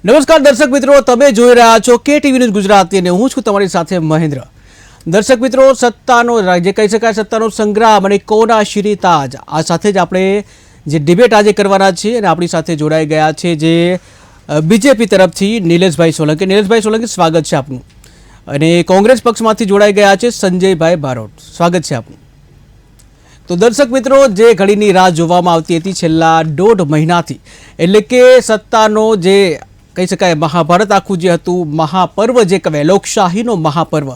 નમસ્કાર દર્શક મિત્રો, તમે જોઈ રહ્યા છો KTV ન્યૂઝ ગુજરાતી અને હું છું તમારી સાથે મહેન્દ્ર. દર્શક મિત્રો, સત્તાનો જે કહી શકાય સત્તાનો સંગ્રામ અને કોના શિરી તાજ, આ સાથે જ આપણે જે ડિબેટ આજે કરવાના છીએ અને આપણી સાથે જોડાઈ ગયા છે જે બીજેપી તરફથી નિલેશભાઈ સોલંકી. નિલેશભાઈ સોલંકી, સ્વાગત છે આપનું. અને કોંગ્રેસ પક્ષમાંથી જોડાઈ ગયા છે સંજયભાઈ બારોટ, સ્વાગત છે આપનું. તો દર્શક મિત્રો, જે ઘડીની રાહ જોવામાં આવતી હતી છેલ્લા 1.5 મહિનાથી, એટલે કે સત્તાનો જે કહી શકાય મહાભારત આખું જે હતું, મહાપર્વ જે કહેવાય, લોકશાહીનો મહાપર્વ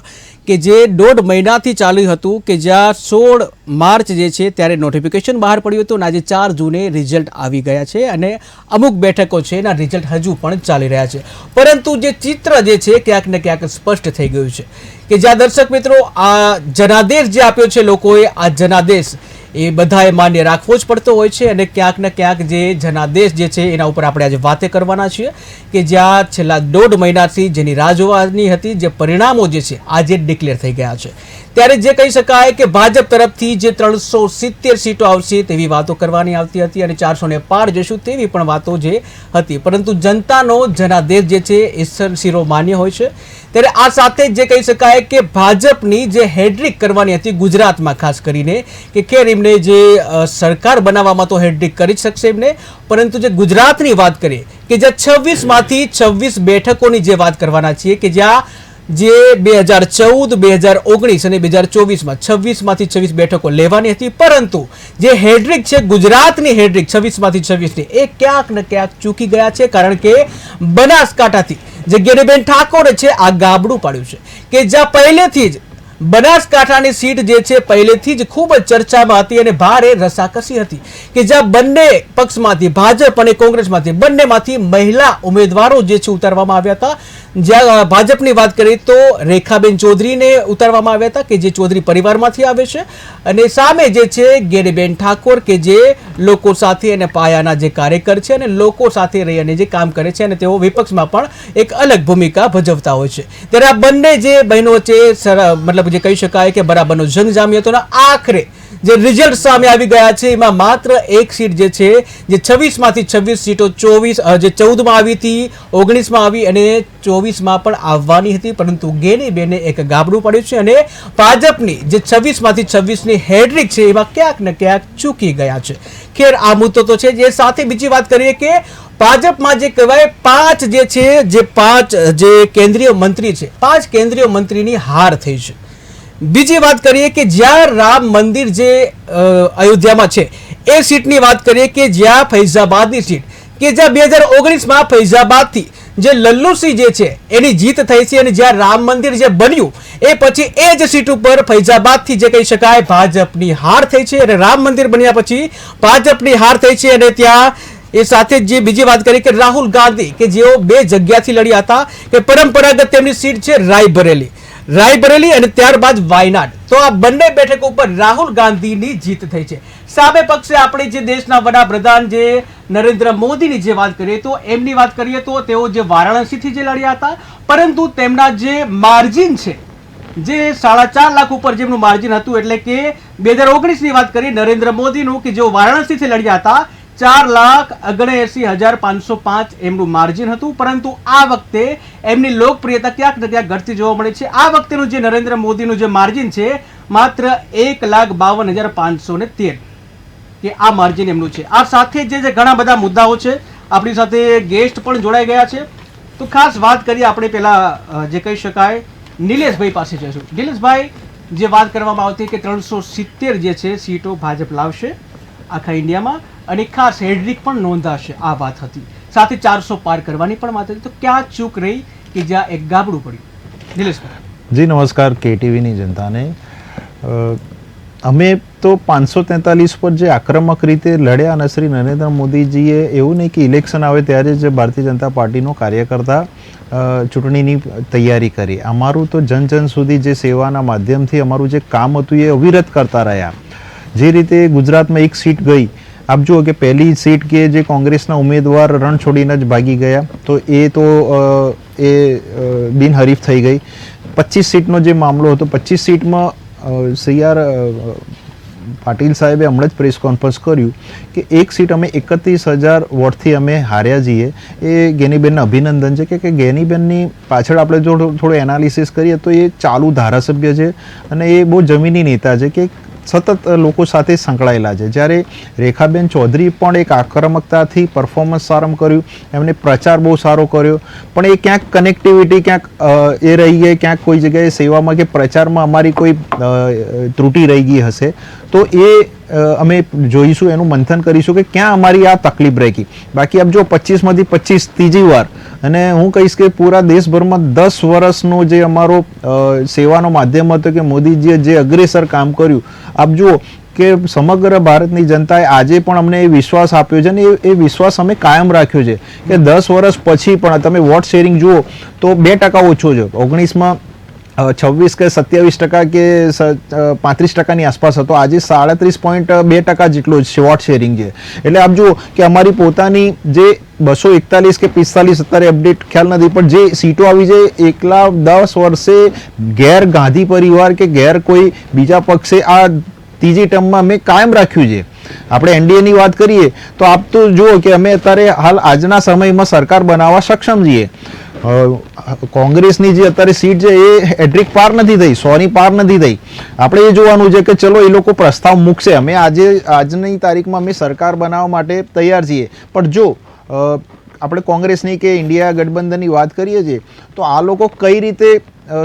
કે જે 1.5 મહિનાથી ચાલ્યું હતું, કે જ્યાં 16 માર્ચ જે છે ત્યારે નોટિફિકેશન બહાર પડ્યું હતું અને આજે 4 જૂને રિઝલ્ટ આવી ગયા છે અને અમુક બેઠકો છે એના રિઝલ્ટ હજુ પણ ચાલી રહ્યા છે. પરંતુ જે ચિત્ર જે છે ક્યાંક ને ક્યાંક સ્પષ્ટ થઈ ગયું છે કે જ્યાં દર્શક મિત્રો આ જનાદેશ જે આપ્યો છે લોકોએ, આ જનાદેશ એ બધાએ માન્ય રાખવો જ પડતો હોય છે અને ક્યાંક ને ક્યાંક જે જનાદેશ જે છે એના ઉપર આપણે આજે વાતે કરવાના છીએ કે જ્યાં છેલ્લા 1.5 મહિનાથી જેની રાહ જોવાની હતી, જે પરિણામો જે છે આજે ડિક્લેર થઈ ગયા છે. ત્યારે જે કહી શકાય કે ભાજપ તરફથી જે 370 સીટો આવશે તેવી વાતો કરવાની આવતી હતી અને 400 પાર જશું તેવી પણ વાતો જે હતી, પરંતુ જનતાનો જનાદેશ જે છે એ શિરોમાન્ય હોય છે. ત્યારે આ સાથે જે કહી શકાય કે ભાજપની જે હેડ્રિક કરવાની હતી ગુજરાતમાં ખાસ કરીને, કે ખેર એમને જે સરકાર બનાવવામાં તો હેડ્રિક કરી જ શકશે એમને, પરંતુ જે ગુજરાતની વાત કરીએ કે જ્યાં 26માંથી 26 બેઠકોની જે વાત કરવાના છીએ, કે જ્યાં જે 2014, 2019 અને 2024માં 26માંથી 26 બેઠકો લેવાની હતી, પરંતુ જે હેડ્રિક છે ગુજરાતની હેડ્રિક 26માંથી 26ની એ ક્યાંક ને ક્યાંક ચૂકી ગયા છે. કારણ કે બનાસકાંઠાથી જે ગેનીબેન ઠાકોરે છે આ ગાબડું પાડ્યું છે કે જ્યાં પહેલેથી જ બનાસકાંઠાની સીટ જે છે પહેલેથી જ ખૂબ જ ચર્ચામાં હતી અને ભારે રસાકસી હતી, કે જ્યાં બંને પક્ષમાંથી ભાજપ અને કોંગ્રેસમાંથી બંનેમાંથી મહિલા ઉમેદવારો જે છે ઉતારવામાં આવ્યા હતા. જ્યાં ભાજપની વાત કરીએ તો રેખાબેન ચૌધરીને ઉતારવામાં આવ્યા હતા કે જે ચૌધરી પરિવારમાંથી આવે છે, અને સામે જે છે ગેનીબેન ઠાકોર કે જે લોકો સાથે અને પાયાના જે કાર્યકર છે અને લોકો સાથે રહી અને જે કામ કરે છે અને તેઓ વિપક્ષમાં પણ એક અલગ ભૂમિકા ભજવતા હોય છે. ત્યારે આ બંને જે બહેનો વચ્ચે મતલબ જે કહી શકાય કે બરાબરનો જંગ જામ્યો હતો અને આખરે જે રિઝલ્ટ સામે આવી ગયા છે એમાં માત્ર એક સીટ જે છે જે 26માંથી 26 સીટો 14માં આવી હતી, 19માં આવી અને 24માં પણ આવવાની હતી, પરંતુ ગેનીબેને એક ગાબડું પડ્યું છે અને ભાજપની જે 26માંથી 26ની હેડ્રિક છે એમાં ક્યાંક ને ક્યાંક ચૂકી ગયા છે. ખેર આ મુદ્દો તો છે. જે સાથે બીજી વાત કરીએ કે ભાજપમાં જે કહેવાય 5 જે છે જે 5 જે કેન્દ્રીય મંત્રી છે, 5 કેન્દ્રીય મંત્રીની હાર થઈ છે. બીજી વાત કરીએ કે જ્યાં રામ મંદિર જે અયોધ્યામાં છે એ સીટની વાત કરીએ કે જ્યાં ફૈઝાબાદની સીટ કે જ્યાં 2019માં ફૈઝાબાદથી જે લલ્લુસિંહ જે છે એની જીત થઈ છે અને જ્યાં રામ મંદિર જે બન્યું એ પછી એ જ સીટ ઉપર ફૈઝાબાદથી જે કહી શકાય ભાજપની હાર થઈ છે અને રામ મંદિર બન્યા પછી ભાજપની હાર થઈ છે. અને ત્યાં એ સાથે જે બીજી વાત કરી કે રાહુલ ગાંધી કે જેઓ 2 જગ્યાથી લડ્યા હતા, કે પરંપરાગત તેમની સીટ છે રાયબરેલી અને ત્યારબાદ વાયનાડ, તો આ બંને બેઠકો ઉપર રાહુલ ગાંધીની જીત થઈ છે. સામે પક્ષે આપણે જે દેશના વડાપ્રધાન જે નરેન્દ્ર મોદીની જે વાત કરીએ તો એમની વાત કરીએ તો તેઓ જે વારાણસીથી જે લડ્યા હતા, પરંતુ તેમના જે માર્જિન છે જે 4.5 લાખ ઉપર જેમનું માર્જિન હતું, એટલે કે 2019ની વાત કરીએ નરેન્દ્ર મોદીનું કે જેઓ વારાણસીથી લડ્યા હતા, 4,79,505 એમનું માર્જિન હતું, પરંતુ આ વખતે એમની લોકપ્રિયતા ક્યાંક ને ક્યાંક ઘટતી જોવા મળે છે. આ વખતેનું જે નરેન્દ્ર મોદીનું જે માર્જિન છે માત્ર 1,52,513 કે આ માર્જિન એમનું છે. આ સાથે જે ઘણા બધા મુદ્દાઓ છે, આપણી સાથે ગેસ્ટ પણ જોડાઈ ગયા છે. તો ખાસ વાત કરીએ આપણે પહેલા જે કહી શકાય નિલેશભાઈ પાસે જઈશું. નિલેશભાઈ, જે વાત કરવામાં આવતી કે 370 જે છે સીટો ભાજપ લાવશે આખા ઇન્ડિયામાં અને ખાસ હેડ્રિક પણ નોંધાશે, આ વાત હતી. સાથે 400 પાર કરવાની પણ વાત હતી. તો ક્યાં ચૂક રહી કે જ્યાં એક ગાબડું પડ્યું? નિલેશભાઈ જી નમસ્કાર KTVની જનતાને. અમે તો 543 પર જે આક્રમક રીતે લડ્યા અને શ્રી નરેન્દ્ર મોદીજીએ એવું નહીં કે ઇલેક્શન આવે ત્યારે જ ભારતીય જનતા પાર્ટીનો કાર્યકર્તા ચૂંટણીની તૈયારી કરી. અમારું તો જન સુધી જે સેવાના માધ્યમથી અમારું જે કામ હતું એ અવિરત કરતા રહ્યા. જે રીતે ગુજરાતમાં એક સીટ ગઈ, આપ જુઓ કે પહેલી સીટ કે જે કોંગ્રેસના ઉમેદવાર રણ છોડીને જ ભાગી ગયા, તો એ બિનહરીફ થઈ ગઈ. 25 સીટનો જે મામલો હતો, 25 સીટમાં પાટીલ સાહેબે હમણાં જ પ્રેસ કોન્ફરન્સ કર્યું કે એક સીટ અમે 31,000 વોટથી અમે હાર્યા છીએ. એ ગેનીબેનને અભિનંદન છે કે ગેનીબેનની પાછળ આપણે જો થોડું એનાલિસિસ કરીએ તો એ ચાલુ ધારાસભ્ય છે અને એ બહુ જમીની નેતા છે કે સતત લોકો સાથે સંકળાયેલા છે. જ્યારે રેખાબેન ચૌધરી પણ એક આક્રમકતાથી પરફોર્મન્સ સારું કર્યું, એમને પ્રચાર બહુ સારો કર્યો, પણ એ ક્યાંક કનેક્ટિવિટી ક્યાંક એ રહી ગઈ, ક્યાંક કોઈ જગ્યાએ સેવામાં કે પ્રચારમાં અમારી કોઈ ત્રુટિ રહી ગઈ હશે તો એ અમે જોઈશું, એનું મંથન કરીશું કે ક્યાં અમારી આ તકલીફ રહી ગઈ. બાકી આપ જો 25માંથી 25 ત્રીજી વાર, અને હું કહીશ કે પૂરા દેશભરમાં 10 વર્ષનો જે અમારો સેવાનો માધ્યમ હતો કે મોદીજીએ જે અગ્રેસર કામ કર્યું, આપ જુઓ કે સમગ્ર ભારતની જનતાએ આજે પણ અમને એ વિશ્વાસ આપ્યો છે અને એ વિશ્વાસ અમે કાયમ રાખ્યો છે કે 10 વર્ષ પછી પણ તમે વોટ શેરિંગ જુઓ તો 2% ઓછો છે. 19માં 26 કે 27% કે 35%ની આસપાસ હતો, આજે 37.2% જેટલો જ વોટ શેરિંગ છે. એટલે આપ જુઓ કે અમારી પોતાની જે 241 કે 45 અત્યારે અપડેટ ખ્યાલ નથી, પણ જે સીટો આવી છે એકલા 10 વર્ષે ગેર ગાંધી પરિવાર કે ગેર કોઈ બીજા પક્ષે આ ત્રીજી ટર્મમાં અમે કાયમ રાખ્યું છે. આપણે એનડીએની વાત કરીએ તો આપ તો જુઓ કે અમે અત્યારે હાલ આજના સમયમાં સરકાર બનાવવા સક્ષમ છીએ. કોંગ્રેસની જે અત્યારે સીટ છે એ હેડ્રિક પાર નથી થઈ, 100ની પાર નથી થઈ. આપણે એ જોવાનું છે કે ચલો એ લોકો પ્રસ્તાવ મૂકશે, અમે આજની તારીખમાં અમે સરકાર બનાવવા માટે તૈયાર છીએ. પણ જો આપણે કોંગ્રેસની કે ઇન્ડિયા ગઠબંધનની વાત કરીએ છીએ તો આ લોકો કઈ રીતે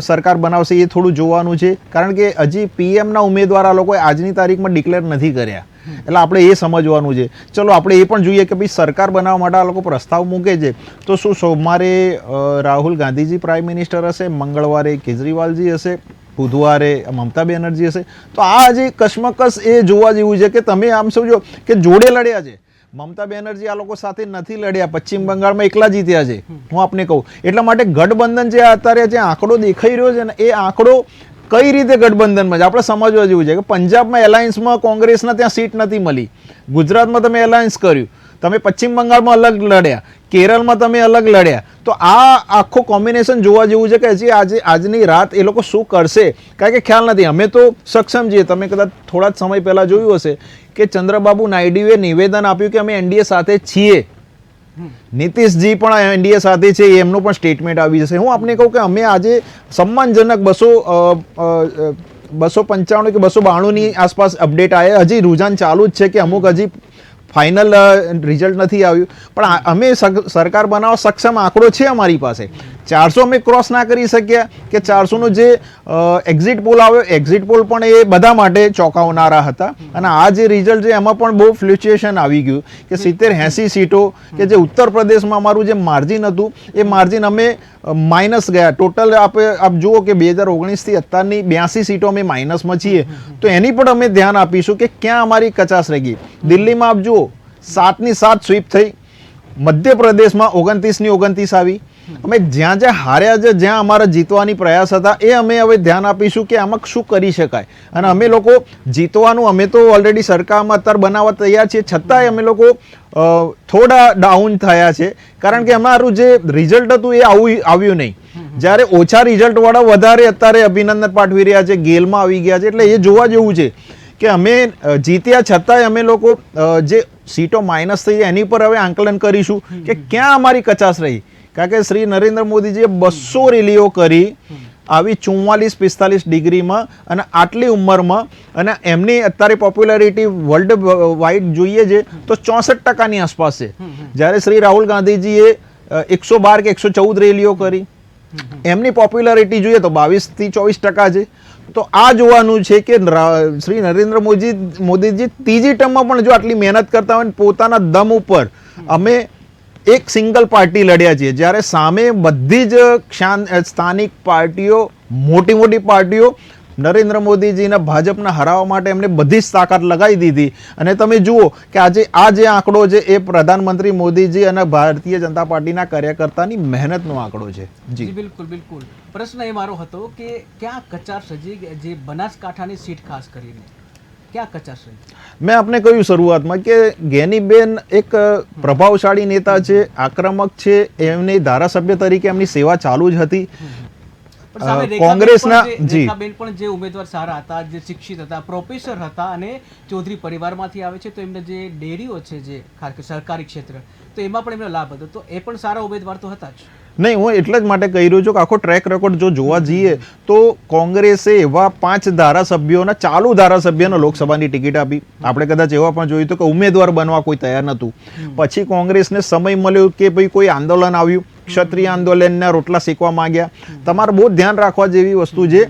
સરકાર બનાવશે એ થોડું જોવાનું છે, કારણ કે હજી પીએમના ઉમેદવાર આ લોકોએ આજની તારીખમાં ડિક્લેર નથી કર્યા. એટલે આપણે એ સમજવાનું છે. ચલો આપણે એ પણ જોઈએ કે ભાઈ સરકાર બનાવવા માટે આ લોકો પ્રસ્તાવ મૂકે છે તો શું સોમવારે રાહુલ ગાંધીજી પ્રાઇમ મિનિસ્ટર હશે, મંગળવારે કેજરીવાલજી હશે, બુધવારે મમતા બેનર્જી હશે? તો આ જે કશ્મકશ એ જોવા જેવું છે કે તમે આમ સમજો કે જોડે લડ્યા છે. મમતા બેનર્જી આ લોકો સાથે નથી લડ્યા, પશ્ચિમ બંગાળમાં એકલા જીત્યા છે, હું આપને કહું. એટલા માટે ગઠબંધન જે અત્યારે જે આંકડો દેખાઈ રહ્યો છે ને એ આંકડો કઈ રીતે ગઠબંધનમાં છે આપણે સમજવા જેવું છે કે પંજાબમાં એલાયન્સમાં કોંગ્રેસના ત્યાં સીટ નથી મળી, ગુજરાતમાં તમે એલાયન્સ કર્યું, તમે પશ્ચિમ બંગાળમાં અલગ લડ્યા, કેરળમાં તમે અલગ લડ્યા. તો આ આખું કોમ્બિનેશન જોવા જેવું છે કે હજી આજની રાત એ લોકો શું કરશે કારણ કે ખ્યાલ નથી. અમે તો સક્ષમ છીએ. તમે કદાચ થોડા જ સમય પહેલા જોયું હશે કે ચંદ્રબાબુ નાયડુએ નિવેદન આપ્યું કે અમે એનડીએ સાથે છીએ. નીતિશજી પણ એનડીએ સાથે છે, એમનું પણ સ્ટેટમેન્ટ આવી જશે. હું આપને કહું કે અમે આજે સન્માનજનક 295 કે 292ની આસપાસ અપડેટ આવ્યા, હજી રૂઝાન ચાલુ જ છે કે અમુક હજી ફાઇનલ રિઝલ્ટ નથી આવ્યું, પણ અમે સરકાર બનાવવા સક્ષમ આંકડો છે અમારી પાસે. 400 અમે ક્રોસ ના કરી શક્યા કે 400નો જે એક્ઝિટ પોલ આવ્યો, એક્ઝિટ પોલ પણ એ બધા માટે ચોંકાવનારા હતા. અને આ જે રિઝલ્ટ છે એમાં પણ બહુ ફ્લ્યુચ્યુએશન આવી ગયું કે 70-80 સીટો કે જે ઉત્તર પ્રદેશમાં અમારું જે માર્જિન હતું એ માર્જિન અમે માઇનસ ગયા. ટોટલ આપ જુઓ કે 2019થી અત્યારની 82 સીટો અમે માઇનસમાં છીએ. તો એની પણ અમે ધ્યાન આપીશું કે ક્યાં અમારી કચાશ રહી ગઈ. દિલ્હીમાં આપ જુઓ 7ની 7 સ્વીપ થઈ, મધ્યપ્રદેશમાં 29ની 29 આવી. અમે જ્યાં જ્યાં હાર્યા છે, જ્યાં અમારા જીતવાની પ્રયાસ હતા એ અમે હવે ધ્યાન આપીશું કે આમાં શું કરી શકાય. અને અમે લોકો જીતવાનું, અમે તો ઓલરેડી સરકારમાં અત્યારે બનાવવા તૈયાર છીએ, છતાંય અમે લોકો થોડા ડાઉન થયા છે કારણ કે અમારું જે રિઝલ્ટ હતું એ આવ્યું નહીં. જ્યારે ઓછા રિઝલ્ટ વાળા વધારે અત્યારે અભિનંદન પાઠવી રહ્યા છે, ગેલમાં આવી ગયા છે. એટલે એ જોવા જેવું છે કે અમે જીત્યા છતાંય અમે લોકો જે સીટો માઇનસ થઈ જાય એની પર હવે આંકલન કરીશું કે ક્યાં અમારી કચાશ રહી. કારણ કે શ્રી નરેન્દ્ર મોદીજીએ 200 રેલીઓ કરી આવી 44-45 ડિગ્રીમાં અને આટલી ઉંમરમાં, અને એમની અત્યારે પોપ્યુલારિટી વર્લ્ડ વાઇડ જોઈએ છે તો 64%ની આસપાસ છે. જ્યારે શ્રી રાહુલ ગાંધીજીએ 112 કે 114 રેલીઓ કરી, એમની પોપ્યુલારિટી જોઈએ તો 22 થી 24% છે. તો આ જોવાનું છે કે શ્રી નરેન્દ્ર મોદીજી ત્રીજી ટર્મમાં પણ જો આટલી મહેનત કરતા હોય પોતાના દમ ઉપર અમે એક સિંગલ પાર્ટી લડ્યા છીએ, જ્યારે સામે બધી જ સ્થાનિક પાર્ટીઓ, મોટી મોટી પાર્ટીઓ નરેન્દ્ર મોદીજીના ભાજપના હરાવવા માટે એમને બધી જ તાકાત લગાવી દીધી. અને તમે જુઓ કે આજે આ જે આંકડો છે એ પ્રધાનમંત્રી મોદીજી અને ભારતીય જનતા પાર્ટીના કાર્યકર્તાની મહેનતનો આંકડો છે. જી બિલકુલ બિલકુલ. પ્રશ્ન એ મારો હતો કે ક્યાં કચાશ સજી જે બનાસકાંઠાની સીટ ખાસ કરીને ક્યાં કચાશ રહી? મેં આપને કહ્યું શરૂઆતમાં કે ગેનીબેન એક પ્રભાવશાળી નેતા છે, આક્રમક છે, એમની ધારાસભ્ય તરીકે એમની સેવા ચાલુ જ હતી. પણ સામે રેખાબેન કોંગ્રેસના પણ જી રેખાબેન પણ જે ઉમેદવાર સારા હતા, જે શિક્ષિત હતા, પ્રોફેસર હતા અને ચૌધરી પરિવારમાંથી આવે છે, તો એમને જે ડેરીઓ છે, જે ખાસ કરીને સરકારી ક્ષેત્ર, તો એમાં પણ એમનો લાભ હતો, તો એ પણ સારા ઉમેદવાર તો હતા જ. નહીં, હું એટલે જ માટે કહી રહ્યો છું કે આખો ટ્રેક રેકોર્ડ જો જોવા જઈએ તો કોંગ્રેસે એવા 5 ધારાસભ્યોના ચાલુ ધારાસભ્યને લોકસભાની ટિકિટ આપી. આપણે કદાચ એવા પણ જોયું હતું કે ઉમેદવાર બનવા કોઈ તૈયાર નહોતું. પછી કોંગ્રેસને સમય મળ્યો કે ભાઈ કોઈ આંદોલન આવ્યું, ક્ષત્રિય આંદોલનના રોટલા શેકવા માંગ્યા. તમારે બહુ ધ્યાન રાખવા જેવી વસ્તુ છે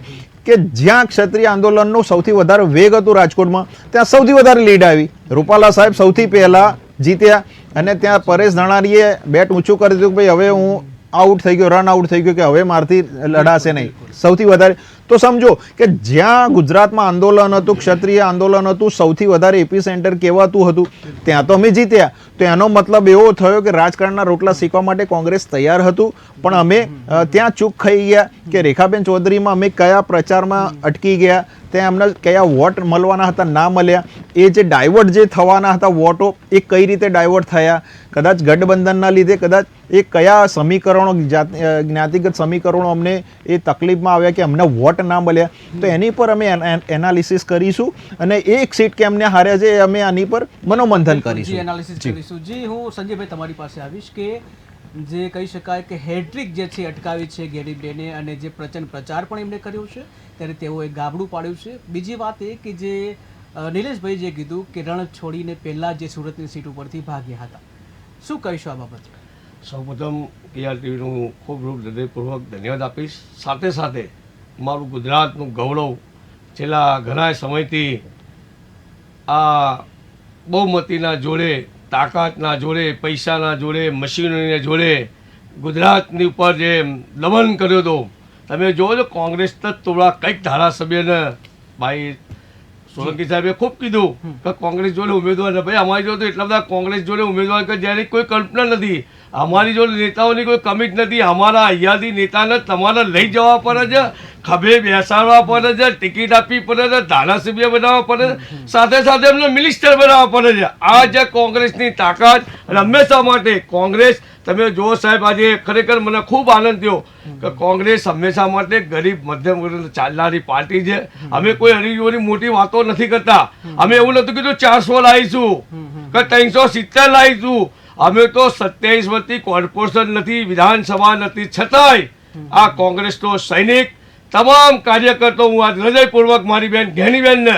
કે જ્યાં ક્ષત્રિય આંદોલનનો સૌથી વધારે વેગ હતો રાજકોટમાં, ત્યાં સૌથી વધારે લીડ આવી. રૂપાલા સાહેબ સૌથી પહેલા જીત્યા અને ત્યાં પરેશ ધાનાણીએ બેટ ઊંચું કરી દીધું કે ભાઈ હવે હું આઉટ થઈ ગયો, રન આઉટ થઈ ગયો, કે હવે મારથી લડાશે નહીં. સૌથી વધારે તો સમજો કે જ્યાં ગુજરાતમાં આંદોલન હતું, ક્ષત્રિય આંદોલન હતું, સૌથી વધારે એપી સેન્ટર કહેવાતું હતું, ત્યાં તો અમે જીત્યા. તો એનો મતલબ એવો થયો કે રાજકારણના રોટલા શીખવા માટે કોંગ્રેસ તૈયાર હતું, પણ અમે ત્યાં ચૂક ખાઈ ગયા કે રેખાબેન ચૌધરીમાં અમે કયા પ્રચારમાં અટકી ગયા, ત્યાં અમને કયા વોટ મળવાના હતા ના મળ્યા, એ જે ડાયવર્ટ જે થવાના હતા વોટો, એ કઈ રીતે ડાયવર્ટ થયા, કદાચ ગઠબંધનના લીધે, કદાચ એ કયા સમીકરણો, જ્ઞાતિગત સમીકરણો અમને એ તકલીફમાં આવ્યા કે અમને વોટ ના મળ્યા. તો એની પર અમે એનાલિસિસ કરીશું અને એક સીટ કે અમને હાર્યા છે એ અમે આની પર મનોમંથન કરીશું. એનાલિસિસ કરીશું. જી, હું સંજયભાઈ તમારી પાસે આવીશ કે જે કહી શકાય કે હેડ્રિક જે છે અટકાવી છે ગેડીબેને, અને જે પ્રચંડ પ્રચાર પણ એમને કર્યો છે, ત્યારે તેઓએ ગાબડું પાડ્યું છે. બીજી વાત એ કે જે નિલેશભાઈ જે કીધું કે રણ છોડીને પહેલા જે સુરતની સીટ ઉપરથી ભાગ્યા હતા, શું કહીશું આ બાબતે? સૌપ્રથમ કેઆર ટીવીનું હું ખૂબ હૃદયપૂર્વક ધન્યવાદ આપીશ. સાથે સાથે મારું ગુજરાતનું ગૌરવ છેલ્લા ઘણા સમયથી આ બહુમતીના જોડે, તાકાતના જોડે, પૈસાના જોડે, મશીનરીના જોડે ગુજરાતની ઉપર જે દમન કર્યો હતો, તમે જોવો છો કોંગ્રેસ તો થોડા કંઈક ધારાસભ્યને ભાઈ સોલંકી સાહેબે ખૂબ કીધું કે કોંગ્રેસ જોડે ઉમેદવાર ને, ભાઈ અમારી જોડે તો એટલા બધા કોંગ્રેસ જોડે ઉમેદવાર કે જેની કોઈ કલ્પના નથી, અમારી જોડે નેતાઓની કોઈ કમી જ નથી. અમારા અહીંયાથી નેતાને તમારે લઈ જવા પડે છે, ખભે બેસાડવા પડે છે, ટિકિટ આપવી પડે છે, ધારાસભ્ય બનાવવા પડે છે, સાથે સાથે એમને મિનિસ્ટર બનાવવા પડે છે. આ જે કોંગ્રેસની તાકાત, અને હંમેશા માટે કોંગ્રેસ, તમે જો સાહેબ આજે ખરેખર મને ખૂબ આનંદ થયો કે કોંગ્રેસ હંમેશા માટે ગરીબ મધ્યમ વર્ગ ચાલનારી પાર્ટી છે. અમે કોઈ હરીજોની મોટી વાતો નથી કરતા. અમે એવું નથી કીધું 400 લાવીશું કે 370 લાવીશું. અમે તો 27 વર્ષથી કોર્પોરેશન નથી, વિધાનસભા નથી, છતાંય આ કોંગ્રેસનો સૈનિક, તમામ કાર્યકર્તાઓ હું આજ હૃદયપૂર્વક મારી બેન ઘેનીબેનને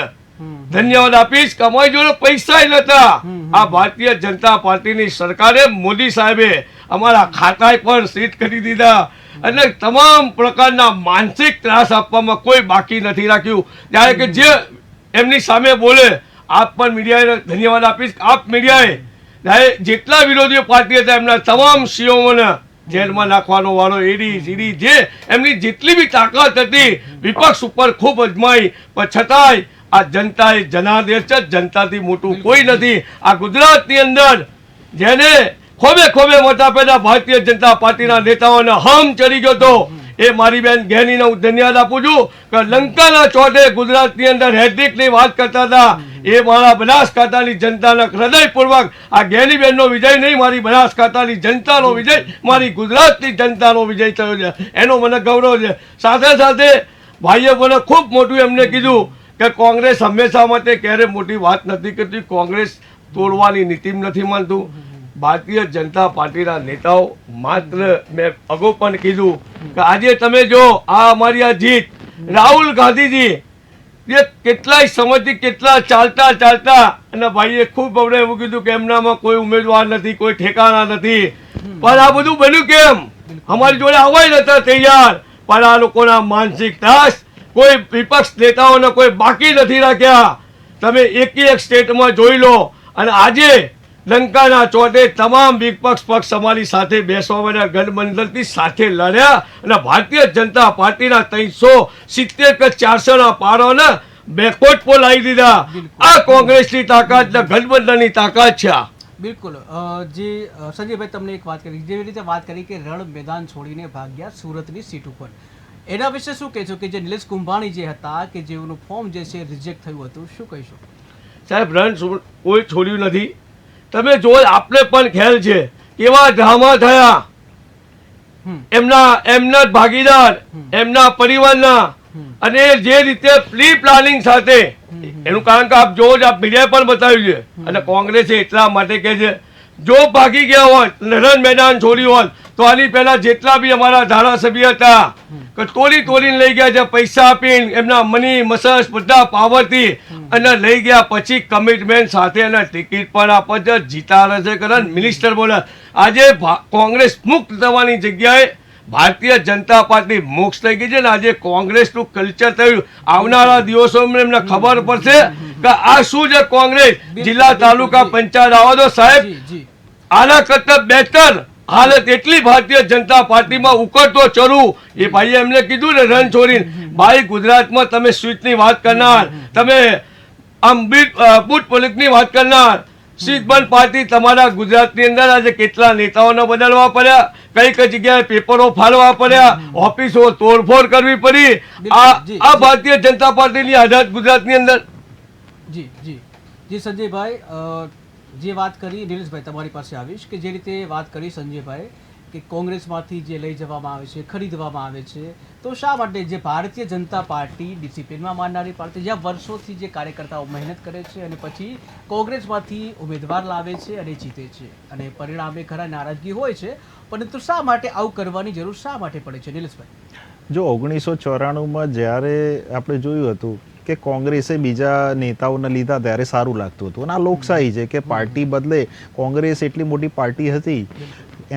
ધન્યવાદ આપીશ કે અમારી જોડે પૈસા નતા. આ ભારતીય જનતા પાર્ટીની સરકારે, મોદી સાહેબે અમારા ખાતા પણ સીટ કરી દીધા અને તમામ પ્રકારના માનસિક ત્રાસ આપવામાં કોઈ બાકી નથી રાખ્યું. જ્યારે કે જે એમની સામે બોલે, આપ પણ મીડિયાને ધન્યવાદ આપીશ. આપ મીડિયાએ જેટલા વિરોધી પાર્ટી હતા એમના તમામ સીઓને જેલમાં નાખવાનો વાળો, એડી સીડી જે એમની જેટલી બી તાકાત હતી વિપક્ષ ઉપર ખૂબ અજમાઈ, પણ છતાંય આ જનતા એ જનાદેશ છે, જનતાથી મોટું કોઈ નથી. આ ગુજરાતની અંદર જેને ખોબે ખોબે મોટા પેદા ભારતીય જનતા પાર્ટીના નેતાઓને હમ ચડી ગયો હતો, એ મારી બેન ઘેનીને હું ધન્યવાદ આપું છું કે લંકાના ચોટે ગુજરાતની અંદર હેડ્રિકની વાત કરતા હતા. એ મારા બનાસકાંઠાની જનતાના હૃદયપૂર્વક આ ઘેનીબેનનો વિજય નહીં, મારી બનાસકાંઠાની જનતાનો વિજય, મારી ગુજરાતની જનતાનો વિજય થયો છે, એનો મને ગૌરવ છે. સાથે સાથે ભાઈએ મને ખૂબ મોટું એમને કીધું કે કોંગ્રેસ હંમેશા માટે ક્યારે મોટી વાત નથી કરતી, કોંગ્રેસ તોડવાની નીતિમાં નથી માનતું. ભારતીય જનતા પાર્ટીના નેતાઓ માત્ર, મેં અગાઉ પણ કીધું કે આજે તમે જો આ અમારી આ જીત, રાહુલ ગાંધીજી એ કેટલાય સમયથી કેટલા ચાલતા અને ભાઈએ ખૂબ અમને એવું કીધું કે એમનામાં કોઈ ઉમેદવાર નથી, કોઈ ઠેકાણા નથી, પણ આ બધું બન્યું કેમ? અમારી જોડે આવવાય નતા તૈયાર, પણ આ લોકોના માનસિક ત્રાસ, કોઈ વિપક્ષ નેતાઓને કોઈ બાકી નથી રાખ્યા. તમે એક સ્ટેટમાં જોઈ લો. અને આજે લંકાના ચોટે તમામ વિપક્ષ પક્ષ અમારી સાથે બેસવા માટે ગઠબંધનથી સાથે લડ્યા અને ભારતીય જનતા પાર્ટીના 370 કે 400 ના પારોને બેકોટ પર લાવી દીધા. આ કોંગ્રેસની તાકાત, ગઠબંધનની તાકાત છે. બિલકુલ. જે સંજયભાઈ તમને એક વાત કરી, જેવી રીતે વાત કરી કે રણ મેદાન છોડીને ભાગ્યા સુરતની સીટ ઉપર, એના વિશે શું કહેશો કે જે નિલેશ કુંભાણી જે હતા કે જેઓનું ફોર્મ જે છે રિજેક્ટ થયું હતું, શું કહીશું? સાહેબ, રણ કોઈ છોડ્યું નથી. તમે જો, આપણે પણ ખ્યાલ છે કેવા ડ્રામા થયા એમના ભાગીદાર, એમના પરિવારના, અને જે રીતે પ્રી પ્લાનિંગ સાથે, એનું કારણ કે આપ જોવો જ, આપ મીડિયા પર બતાવ્યું છે, અને કોંગ્રેસે એટલા માટે કે છે જો ભાગી ગયા હોત, લડન મેદાન છોડ્યું હોત, તો આની પહેલા જેટલા બી અમારા ધારાસભ્ય હતા કે તોડીને લઈ ગયા છે, પૈસા આપીને, એમના મની મસસ બધા પાવરથી, અને લઈ ગયા પછી કમિટમેન્ટ સાથે અને ટિકિટ પણ આપે છે, જીતાડે છે, કારણ મિનિસ્ટર બોલે. આજે કોંગ્રેસ મુક્ત થવાની જગ્યાએ ભારતીય જનતા પાર્ટી મોક્ષ થઈ ગઈ છે, ને આજે કોંગ્રેસનું કલ્ચર થયું. આવનારા દિવસોમાં એમને ખબર પડશે કે આ શું છે કોંગ્રેસ. જિલ્લા તાલુકા પંચાયત આવો તો સાહેબ, આના કરતા બેટર હાલત એટલી ભારતીય જનતા પાર્ટીમાં ઉકળતો ચરું. એ ભાઈએ એમને કીધું ને રન છોડીને, ભાઈ ગુજરાતમાં તમે સ્વીટની વાત કરનાર, તમે આમ બૂટ પોલિકની વાત કરનાર, સીટ બંધ પાર્ટી તમારા ગુજરાતની અંદર આજે કેટલા નેતાઓને બદલવા પડ્યા, કઈ કઈ જગ્યાએ પેપરો ફાળવા પડ્યા, ઓફિસો તોડફોડ કરવી પડી. આ ભારતીય જનતા પાર્ટીની આઝાદ ગુજરાતની અંદર. જી સંજયભાઈ, જે વાત કરી નિલેશભાઈ, તમારી પાસે આવીશ કે જે રીતે વાત કરી સંજયભાઈ કે કોંગ્રેસમાંથી જે લઈ જવામાં આવે છે, ખરીદવામાં આવે છે, તો શા માટે જે ભારતીય જનતા પાર્ટી ડિસિપ્લિનમાં માનનારી પાર્ટી, જ્યાં વર્ષોથી જે કાર્યકર્તાઓ મહેનત કરે છે અને પછી કોંગ્રેસમાંથી ઉમેદવાર લાવે છે અને જીતે છે, અને પરિણામે ખરા નારાજગી હોય છે, પરંતુ શા માટે આવું કરવાની જરૂર શા માટે પડે છે નિલેશભાઈ? જો 1994માં જ્યારે આપણે જોયું હતું કે કોંગ્રેસે બીજા નેતાઓને લીધા ત્યારે સારું લાગતું હતું, અને આ લોકશાહી છે કે પાર્ટી બદલે. કોંગ્રેસ એટલી મોટી પાર્ટી હતી,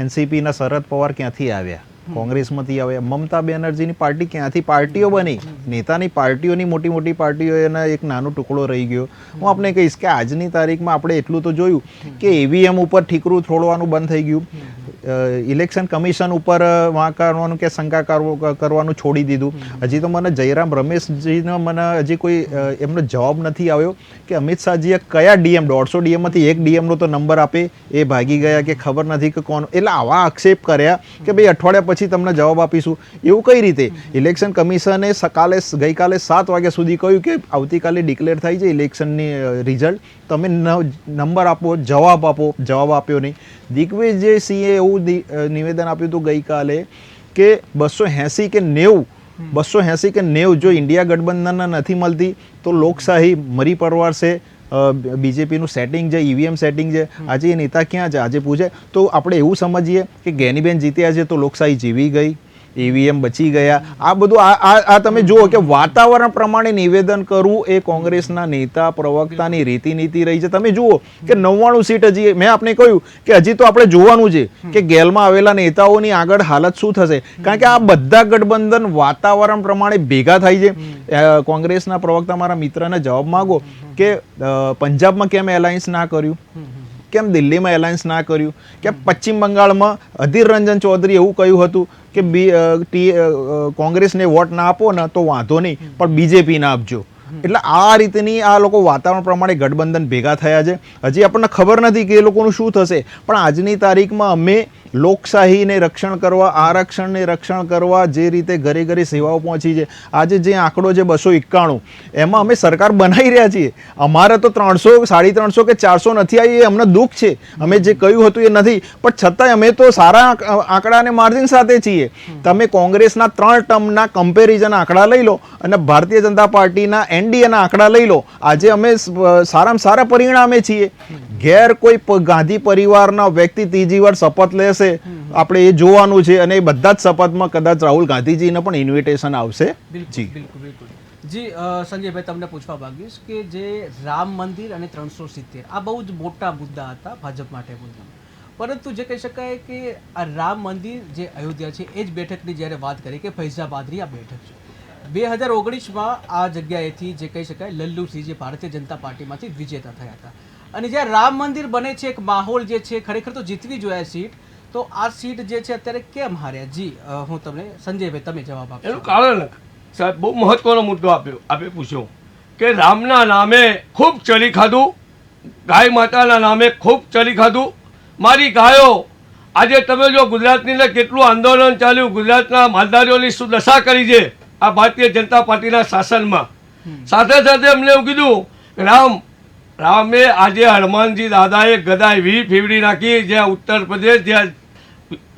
એનસીપીના શરદ પવાર ક્યાંથી આવ્યા, કોંગ્રેસમાંથી આવ્યા, મમતા બેનર્જીની પાર્ટી ક્યાંથી પાર્ટીઓ બની, નેતાની પાર્ટીઓની મોટી મોટી પાર્ટીઓ એના એક નાનો ટુકડો રહી ગયો. હું આપને કહીશ કે આજની તારીખમાં આપણે એટલું તો જોયું કે ઈવીએમ ઉપર ઠીકરું છોડવાનું બંધ થઈ ગયું, ઇલેક્શન કમિશન ઉપર વાંક કરવાનું કે શંકા કરવાનું છોડી દીધું. હજી તો મને જયરામ રમેશજીનો મને હજી કોઈ એમનો જવાબ નથી આવ્યો કે અમિત શાહજીએ કયા ડીએમ, 150 ડીએમમાંથી એક ડીએમનો તો નંબર આપે, એ ભાગી ગયા કે ખબર નથી કે કોણ. એટલે આવા આક્ષેપ કર્યા કે ભાઈ અઠવાડિયા પછી તમને જવાબ આપીશું. એવું કઈ રીતે? ઇલેક્શન કમિશને ગઈકાલે 7 વાગ્યા સુધી કહ્યું કે આવતીકાલે ડિક્લેર થાય છે ઇલેક્શનની રિઝલ્ટ, તમે નંબર આપો, જવાબ આપો. જવાબ આપ્યો નહીં. દિગ્વિજયસિંહે એવું નિવેદન આપ્યું હતું ગઈકાલે કે 280 કે 90 જો ઇન્ડિયા ગઠબંધનને નથી મળતી તો લોકશાહી મરી પરવારશે. બીજેપીનું સેટિંગ છે, ઈવીએમ સેટિંગ છે. આજે એ નેતા ક્યાં છે? આજે પૂછે તો આપણે એવું સમજીએ કે જ્ઞાનીબેન જીત્યા છે તો લોકશાહી જીવી ગઈ, ઈવીએમ બચી ગયા. આ બધું આ તમે જુઓ કે વાતાવરણ પ્રમાણે નિવેદન કરવું એ કોંગ્રેસના નેતા પ્રવક્તાની રીતિનીતિ રહી છે. તમે જુઓ કે 99 સીટ હજી, મેં આપને કહ્યું કે હજી તો આપણે જોવાનું છે કે ગેલમાં આવેલા નેતાઓની આગળ હાલત શું થશે, કારણ કે આ બધા ગઠબંધન વાતાવરણ પ્રમાણે ભેગા થાય છે. કોંગ્રેસના પ્રવક્તા મારા મિત્રને જવાબ માંગો કે પંજાબમાં કેમ એલાયન્સ ના કર્યું, કેમ દિલ્હીમાં એલાયન્સ ના કર્યું, કે પશ્ચિમ બંગાળમાં અધીર રંજન ચૌધરી એવું કહ્યું હતું કે કોંગ્રેસને વોટ ના આપો ને તો વાંધો નહીં, પણ બીજેપી ના આપજો. એટલે આ રીતની આ લોકો વાતાવરણ પ્રમાણે ગઠબંધન ભેગા થયા છે. હજી આપણને ખબર નથી કે એ લોકોનું શું થશે, પણ આજની તારીખમાં અમે લોકશાહીને રક્ષણ કરવા, આરક્ષણને રક્ષણ કરવા જે રીતે ઘરે ઘરે સેવાઓ પહોંચી છે. આજે જે આંકડો છે 291, એમાં અમે સરકાર બનાવી રહ્યા છીએ. અમારે તો 300, 350 કે 400 નથી આવી, એ અમને દુઃખ છે. અમે જે કહ્યું હતું એ નથી, પણ છતાંય અમે તો સારા આંકડાને માર્જિન સાથે છીએ. તમે કોંગ્રેસના 3 ટર્મના કમ્પેરિઝન આંકડા લઈ લો અને ભારતીય જનતા પાર્ટીના એનડીએના આંકડા લઈ લો. આજે અમે સારામાં સારા પરિણામે છીએ. ઘેર કોઈ ગાંધી પરિવારના વ્યક્તિ ત્રીજી વાર શપથ લેશે, આપણે એ જોવાનું છે. અને એ બધા જ શપથમાં કદાચ રાહુલ ગાંધીજીને પણ ઇન્વિટેશન આવશે. જી બિલકુલ. જી સંજયભાઈ, તમને પૂછવા માંગીશ કે જે રામ મંદિર અને 370 આ બહુ જ મોટા મુદ્દા હતા ભાજપ માટે મુદ્દા, પરંતુ જે કહી શકાય કે આ રામ મંદિર જે અયોધ્યા છે એ જ બેઠકની જ્યારે વાત કરી કે ફૈઝાબાદની આ બેઠક છે, 2019માં આ જગ્યાએથી જે કહી શકાય લલ્લુસિંહ જે ભારતીય જનતા પાર્ટીમાંથી વિજેતા થયા હતા. અને જ્યારે રામ મંદિર બને છે, એક માહોલ જે છે ખરેખર તો જીતવી જોઈએ સીટ, તો આ સીટ જે છે અત્યારે કેમ હાર્યા? જી હું તમને સંજયભાઈ તમે જવાબ આપો. એનું કારણ સાહેબ બહુ મહત્વનો મુદ્દો આપે પૂછ્યો કે રામના નામે ખૂબ ચરી ખાધું, ગાય માતાના નામે ખૂબ ચરી ખાધું. મારી ગાયો, આજે તમે જો ગુજરાતની અંદર કેટલું આંદોલન ચાલ્યું, ગુજરાતના માલધારીઓની શું દશા કરી છે આ ભારતીય જનતા પાર્ટીના શાસનમાં. સાથે સાથે અમને એવું કીધું રામે આજે હનુમાનજી દાદાએ ગદા એવી ફેવડી નાખી, જ્યાં ઉત્તર પ્રદેશ, જ્યાં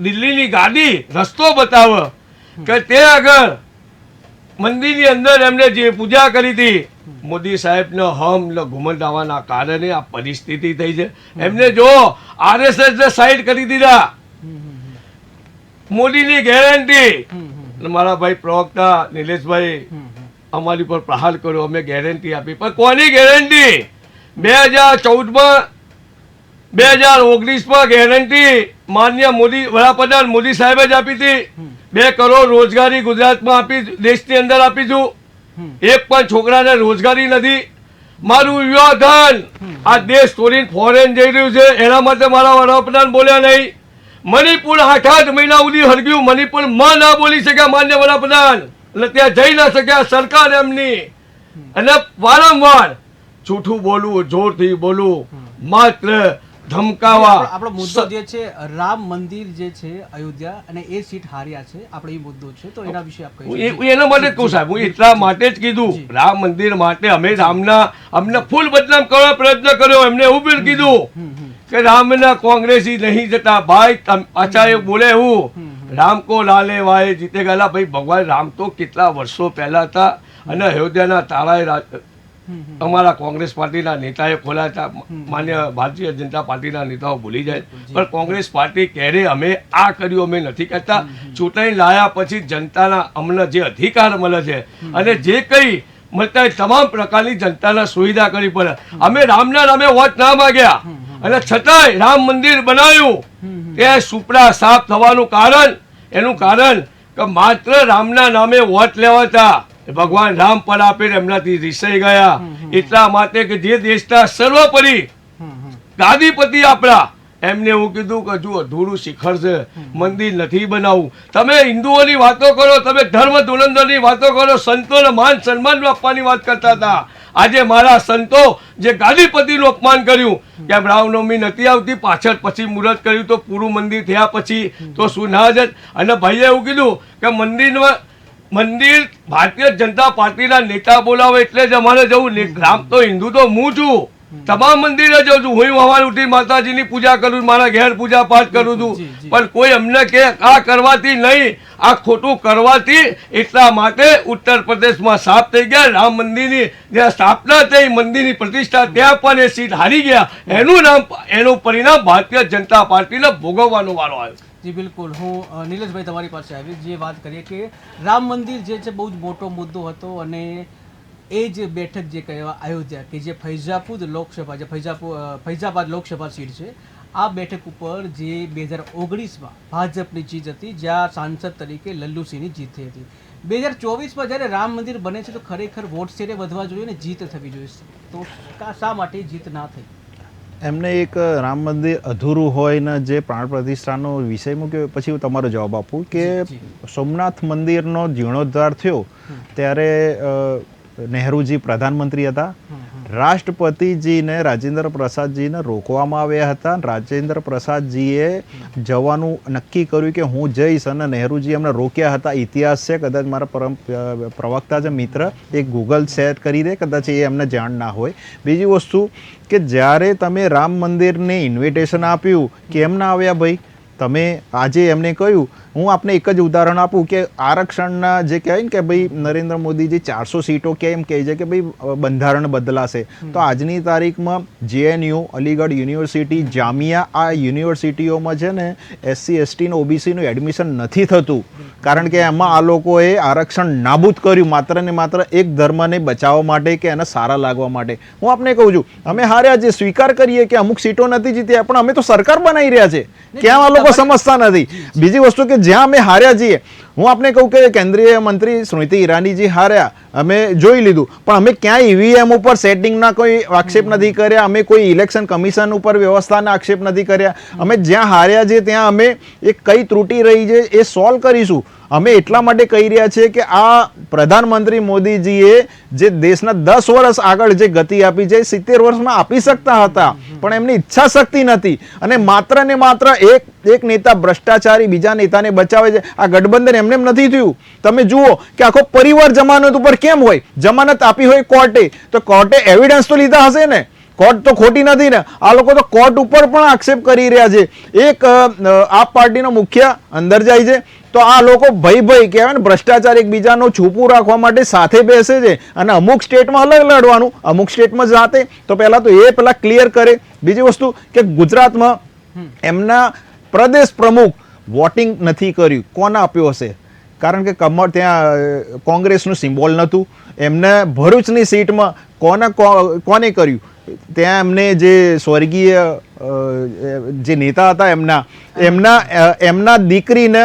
દિલ્હીની ગાદી રસ્તો બતાવે કે તે આગળ મંદિરની અંદર એમને જે પૂજા કરી હતી, મોદી સાહેબનો હમ ઘુમંડ આવવાના કારણે આ પરિસ્થિતિ થઈ છે. એમને જો RSS ને સાઈડ કરી દીધા, મોદીની ગેરંટી. મારા ભાઈ પ્રવક્તા નિલેશભાઈ અમારી પર પ્રહાર કર્યો, અમે ગેરંટી આપી, પણ કોની ગેરંટી? 2014માં 2019માં ગેરંટી માન્ય મોદી વડાપ્રધાન મોદી સાહેબે જ આપી હતી. 2 કરોડ રોજગારી ગુજરાતમાં આપી, દેશની અંદર આપીશું. એક પણ છોકરાને રોજગારી નથી. મારું યુવા ધન આ દેશ છોડીને ફોરેન જઈ રહ્યું છે, એના માટે મારા વડાપ્રધાન બોલ્યા નહીં. મણિપુર 8 મહિના સુધી હરગ્યું, મણિપુર માં ના બોલી શક્યા માન્ય વડાપ્રધાન, એટલે ત્યાં જઈ ના શક્યા સરકાર એમની. અને વારંવાર જૂઠું બોલવું, જોરથી બોલવું, માત્ર ધમકાવા. આપણો મુદ્દો જે છે રામ મંદિર જે છે અયોધ્યા અને એ સીટ હાર્યા છે, આપણે એ મુદ્દો છે, તો એના વિશે આપ કહીએ. એના માટે જ કહું સાહેબ, હું એટલા માટે જ કીધું, રામ મંદિર માટે અમે અમને ફૂલ બદનામ કરવા પ્રયત્ન કર્યો. એમને એવું બી કીધું કે રામના કોંગ્રેસી નહીં જતા. ભાઈ આચાર્ય બોલે એવું, રામ કો લાલે વાય જીતે ગયેલા. ભાઈ ભગવાન રામ તો કેટલા વર્ષો પહેલા હતા, અને અયોધ્યાના તાળાએ અમારા કોંગ્રેસ પાર્ટીના નેતાએ ખોલ્યા હતા. માન્ય ભારતીય જનતા પાર્ટીના નેતાઓ ભૂલી જાય, પણ કોંગ્રેસ પાર્ટી ક્યારે અમે આ કર્યું અમે નથી કરતા. ચૂંટણી લાયા પછી જનતાના અમને જે અધિકાર મળે છે અને જે કંઈ મળતા તમામ પ્રકારની જનતાના સુવિધા કરવી પડે. અમે રામના નામે વોટ ના માગ્યા, અને છતાંય રામ મંદિર બનાવ્યું. તે સુપડા સાફ થવાનું એનું કારણ કે માત્ર રામના નામે વોટ લેવાતા ભગવાન રામ પર આપીને એમનાથી રિસાઈ ગયા. એટલા માટે કે જે દેશના સર્વોપરી ગાદીપતિ આપણા, એમને એવું કીધું કે હજુ અધૂરું શિખર છે, મંદિર નથી બનાવવું. તમે હિન્દુઓની વાતો કરો, તમે ધર્મ ધુરંધરની વાતો કરો, સંતોને માન સન્માન આપવાની વાત કરતા હતા. આજે મારા સંતો જે ગાદીપતિનું અપમાન કર્યું, કે રામનવમી નથી આવતી, પાછળ પછી મુહૂર્ત કર્યું તો પૂરું મંદિર થયા પછી તો શું ના જ. અને ભાઈએ એવું કીધું કે મંદિર ભારતીય જનતા પાર્ટીના નેતા બોલાવે એટલે જ અમારે જવું. રામ તો હિન્દુ તો હું છું, તમામ મંદિરે જાઉં છું. હું સવારે ઉઠી માતાજીની પૂજા કરું છું, મારા ઘેર પૂજા પાઠ કરું છું, પણ કોઈ અમને કે આ કરવાથી નહીં, આ ખોટું કરવાથી. એટલા માટે ઉત્તર પ્રદેશમાં સાફ થઈ ગયા. રામ મંદિરની જ્યાં સ્થાપના થઈ, મંદિરની પ્રતિષ્ઠા, ત્યાં પણ એ સીટ હારી ગયા. એનું પરિણામ ભારતીય જનતા પાર્ટીને ભોગવવાનો વારો આવ્યો. જી બિલકુલ. હું નિલેશભાઈ તમારી પાસે આવી જે વાત કરીએ કે રામ મંદિર જે છે બહુ જ મોટો મુદ્દો હતો, અને એ જ બેઠક જે કહેવાય અયોધ્યા કે જે ફૈઝાબાદ લોકસભા સીટ છે, આ બેઠક ઉપર જે 2019માં ભાજપની જીત હતી, જ્યાં સાંસદ તરીકે લલ્લુસિંહની જીત થઈ હતી. 2024માં જ્યારે રામ મંદિર બને છે તો ખરેખર વોટ શેરે વધવા જોઈએ ને જીત થવી જોઈએ, તો શા માટે જીત ના થઈ? એમને એક રામ મંદિર અધૂરું હોય ને જે પ્રાણ પ્રતિષ્ઠાનો વિષય મૂક્યો, પછી હું તમારો જવાબ આપું કે સોમનાથ મંદિરનો જીર્ણોદ્ધાર થયો ત્યારે નહેરુજી પ્રધાનમંત્રી હતા. રાષ્ટ્રપતિજીને રાજેન્દ્ર પ્રસાદજીને રોકવામાં આવ્યા હતા. રાજેન્દ્ર પ્રસાદજીએ જવાનું નક્કી કર્યું કે હું જઈશ, અને નહેરુજી એમને રોક્યા હતા. ઇતિહાસ છે, કદાચ મારા પ્રવક્તા છે મિત્ર એ ગૂગલ શેર કરી દે, કદાચ એ એમને જાણ ના હોય. બીજી વસ્તુ કે જ્યારે તમે રામ મંદિરને ઇન્વિટેશન આપ્યું, કેમ ના આવ્યા ભાઈ? તમે આજે એમને કહ્યું, હું આપને એક જ ઉદાહરણ આપું કે આરક્ષણના જે કહેવાય ને કે ભાઈ નરેન્દ્ર મોદીજી 400 સીટો કેમ કહે છે કે ભાઈ બંધારણ બદલાશે, તો આજની તારીખમાં JNU, અલીગઢ યુનિવર્સિટી, જામિયા, આ યુનિવર્સિટીઓમાં છે ને SC ST ને OBCનું એડમિશન નથી થતું, કારણ કે એમાં આ લોકોએ આરક્ષણ નાબૂદ કર્યું માત્ર ને માત્ર એક ધર્મને બચાવવા માટે કે એને સારા લાગવા માટે. હું આપને કહું છું, અમે હાર્યા જે સ્વીકાર કરીએ કે અમુક સીટો નથી જીત્યા, પણ અમે તો સરકાર બનાવી રહ્યા છે, કેમ આ લોકો સમજતા નથી? બીજી વસ્તુ કે જ્યાં અમે હાર્યા છીએ, હું આપને કહું કે કેન્દ્રીય મંત્રી સ્મૃતિ ઈરાનીજી હાર્યા, અમે જોઈ લીધું, પણ અમે ક્યાંય EVM ઉપર સેટિંગના કોઈ આક્ષેપ નથી કર્યા, અમે કોઈ ઇલેક્શન કમિશન ઉપર વ્યવસ્થાના આક્ષેપ નથી કર્યા. અમે જ્યાં હાર્યા છીએ ત્યાં અમે એક કઈ ત્રુટિ રહી છે એ સોલ્વ કરીશું. અમે એટલા માટે કહી રહ્યા છીએ કે આ પ્રધાનમંત્રી મોદીજીએ જે દેશના 10 વર્ષ આગળ જે ગતિ આપી છે 70 વર્ષમાં આપી શકતા હતા, પણ એમની ઈચ્છા શક્તિ નથી, અને માત્ર ને માત્ર એક નેતા ભ્રષ્ટાચારી બીજા નેતાને બચાવે છે. આ ગઠબંધન એમને નથી થયું. તમે જુઓ કે આખો પરિવાર જમાનત ઉપર કેમ હોય? જમાનત આપી હોય કોર્ટે, તો કોર્ટે એવિડન્સ તો લીધા હશે ને, કોર્ટ તો ખોટી નથી ને, આ લોકો તો કોર્ટ ઉપર પણ આક્ષેપ કરી રહ્યા છે. એક આપ પાર્ટીનો મુખ્ય અંદર જાય છે તો આ લોકો ભય કહેવાય ને, ભ્રષ્ટાચાર એકબીજાનું છુપું રાખવા માટે સાથે બેસે છે, અને અમુક સ્ટેટમાં અલગ લડવાનું, અમુક સ્ટેટમાં જાતે. તો પહેલા તો એ પેલા ક્લિયર કરે. બીજી વસ્તુ કે ગુજરાતમાં એમના પ્રદેશ પ્રમુખ વોટિંગ નથી કર્યું, કોને આપ્યો હશે? કારણ કે કમર ત્યાં કોંગ્રેસનું સિમ્બોલ નહોતું. એમને ભરૂચની સીટમાં કોને કર્યું? ત્યાં એમને જે સ્વર્ગીય જે નેતા હતા એમના દીકરીને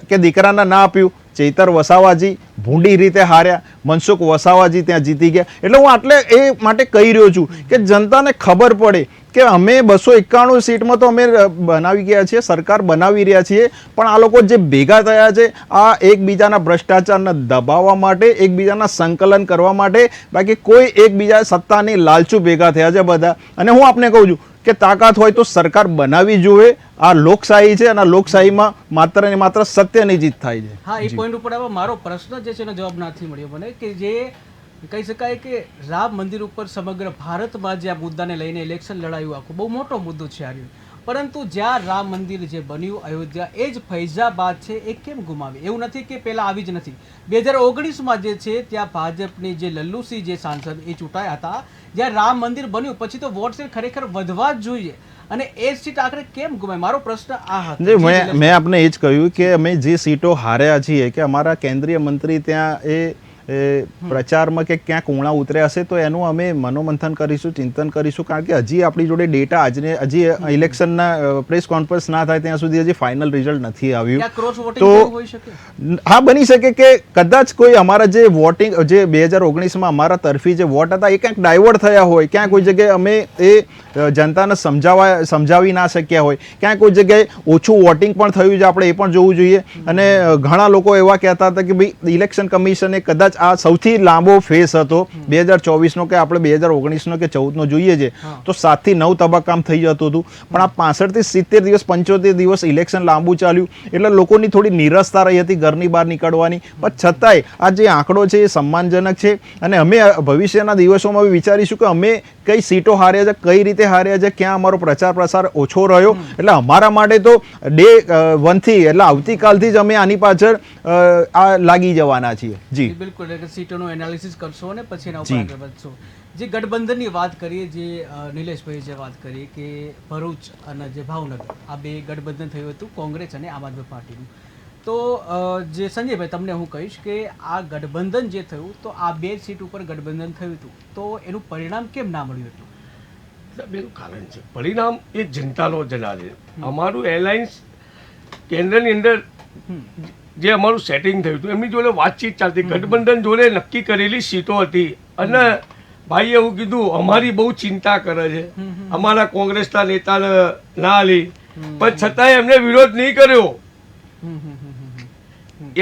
કે દીકરાને ના આપ્યું. ચૈતર વસાવાજી ભૂંડી રીતે હાર્યા, મનસુખ વસાવાજી ત્યાં જીતી ગયા. એટલે હું આટલે એ માટે કહી રહ્યો છું કે જનતાને ખબર પડે કે અમે 291 સીટમાં તો અમે બનાવી ગયા છીએ, સરકાર બનાવી રહ્યા છીએ, પણ આ લોકો જે ભેગા થયા છે આ એકબીજાના ભ્રષ્ટાચારને દબાવવા માટે, એકબીજાના સંકલન કરવા માટે, બાકી કોઈ એકબીજા સત્તાની લાલચુ ભેગા થયા છે બધા. અને હું આપને કહું છું કે તાકાત હોય તો સરકાર બનાવવી જોઈએ. આ લોકશાહી છે અને આ લોકશાહીમાં માત્ર ને માત્ર સત્યની જીત થાય છે. હા, એ પોઈન્ટ ઉપર હવે મારો પ્રશ્ન જે છે એનો જવાબ નથી મળ્યો મને, કે જે કહી શકાય કે રામ મંદિર ઉપર સમગ્ર ભારતમાં જે આ મુદ્દાને લઈને ઇલેક્શન લડાયું, આખું બહુ મોટો મુદ્દો છે આ, પરંતુ જ્યાં રામ મંદિર જે બન્યું અયોધ્યા, એ જ ફૈઝાબાદ છે, એ કેમ ગુમાવી? એવું નથી કે પહેલાં આવી જ નથી. 2019માં જે છે ત્યાં ભાજપની જે લલ્લુસિંહ જે સાંસદ એ ચૂંટાયા હતા, જ્યાં રામ મંદિર બન્યું પછી તો વોટ શેર ખરેખર વધવા જ જોઈએ, અને એ સીટ આખરે કેમ ગુમાય? મારો પ્રશ્ન આ હતો. મેં આપને એ જ કહ્યું કે અમે જે સીટો હાર્યા છીએ, કે અમારા કેન્દ્રીય મંત્રી ત્યાં એ પ્રચારમાં કે ક્યાંક ઉણા ઉતર્યા હશે, તો એનું અમે મનોમંથન કરીશું, ચિંતન કરીશું. કારણ કે હજી આપણી જોડે ડેટા હજી ઇલેક્શનના પ્રેસ કોન્ફરન્સ ના થાય ત્યાં સુધી હજી ફાઇનલ રિઝલ્ટ નથી આવ્યું. તો હા, બની શકે કે કદાચ કોઈ અમારા જે વોટિંગ જે 2019માં અમારા તરફી જે વોટ હતા એ ક્યાંક ડાયવર્ટ થયા હોય, ક્યાંક કોઈ જગ્યાએ અમે એ જનતાને સમજાવી ના શક્યા હોય, ક્યાંક કોઈ જગ્યાએ ઓછું વોટિંગ પણ થયું છે, આપણે એ પણ જોવું જોઈએ. અને ઘણા લોકો એવા કહેતા હતા કે ભાઈ ઇલેક્શન કમિશને કદાચ આ સૌથી લાંબો ફેસ હતો 2024નો, કે આપણે 2019નો કે 14નો જોઈએ છે તો 7 થી 9 તબક્કામાં થઈ જતું હતું, પણ આ 65 થી 70 દિવસ 75 દિવસ ઇલેક્શન લાંબુ ચાલ્યું, એટલે લોકોની થોડી નિરસતા રહી હતી ઘરની બહાર નીકળવાની. પણ છતાંય આ જે આંકડો છે એ સન્માનજનક છે, અને અમે ભવિષ્યના દિવસોમાં વિચારીશું કે અમે કઈ સીટો હાર્યા છે, કઈ રીતે હાર્યા છે, ક્યાં અમારો પ્રચાર પ્રસાર ઓછો રહ્યો. એટલે અમારા માટે તો ડે 1 થી એટલે આવતીકાલથી જ અમે આની પાછળ લાગી જવાના છીએ. જી બિલકુલ, સીટોનું એનાલિસિસ કરશો અને પછી એના ઉપર આગળ વધશો. જે ગઠબંધનની વાત કરીએ, જે નિલેશભાઈ જે વાત કરી કે ભરૂચ અને જે ભાવનગર, આ બે ગઠબંધન થયું હતું કોંગ્રેસ અને આમ આદમી પાર્ટીનું, તો જે સંજયભાઈ તમને હું કહીશ કે આ ગઠબંધન જે થયું, તો આ બે સીટ ઉપર ગઠબંધન થયું હતું, તો એનું પરિણામ કેમ ના મળ્યું હતું? બેનું કારણ છે, પરિણામ એ જનતાનો જનાદેશ. અમારું એલાયન્સ કેન્દ્રની અંદર જે અમારું સેટિંગ થયું હતું એમની જોડે વાતચીત ચાલતી, ગઠબંધન જોડે નક્કી કરેલી સીટો હતી, અને ભાઈ એવું કીધું અમારી બહુ ચિંતા કરે છે, અમારા કોંગ્રેસના નેતાને ના લી, પણ છતાંય એમને વિરોધ નહીં કર્યો,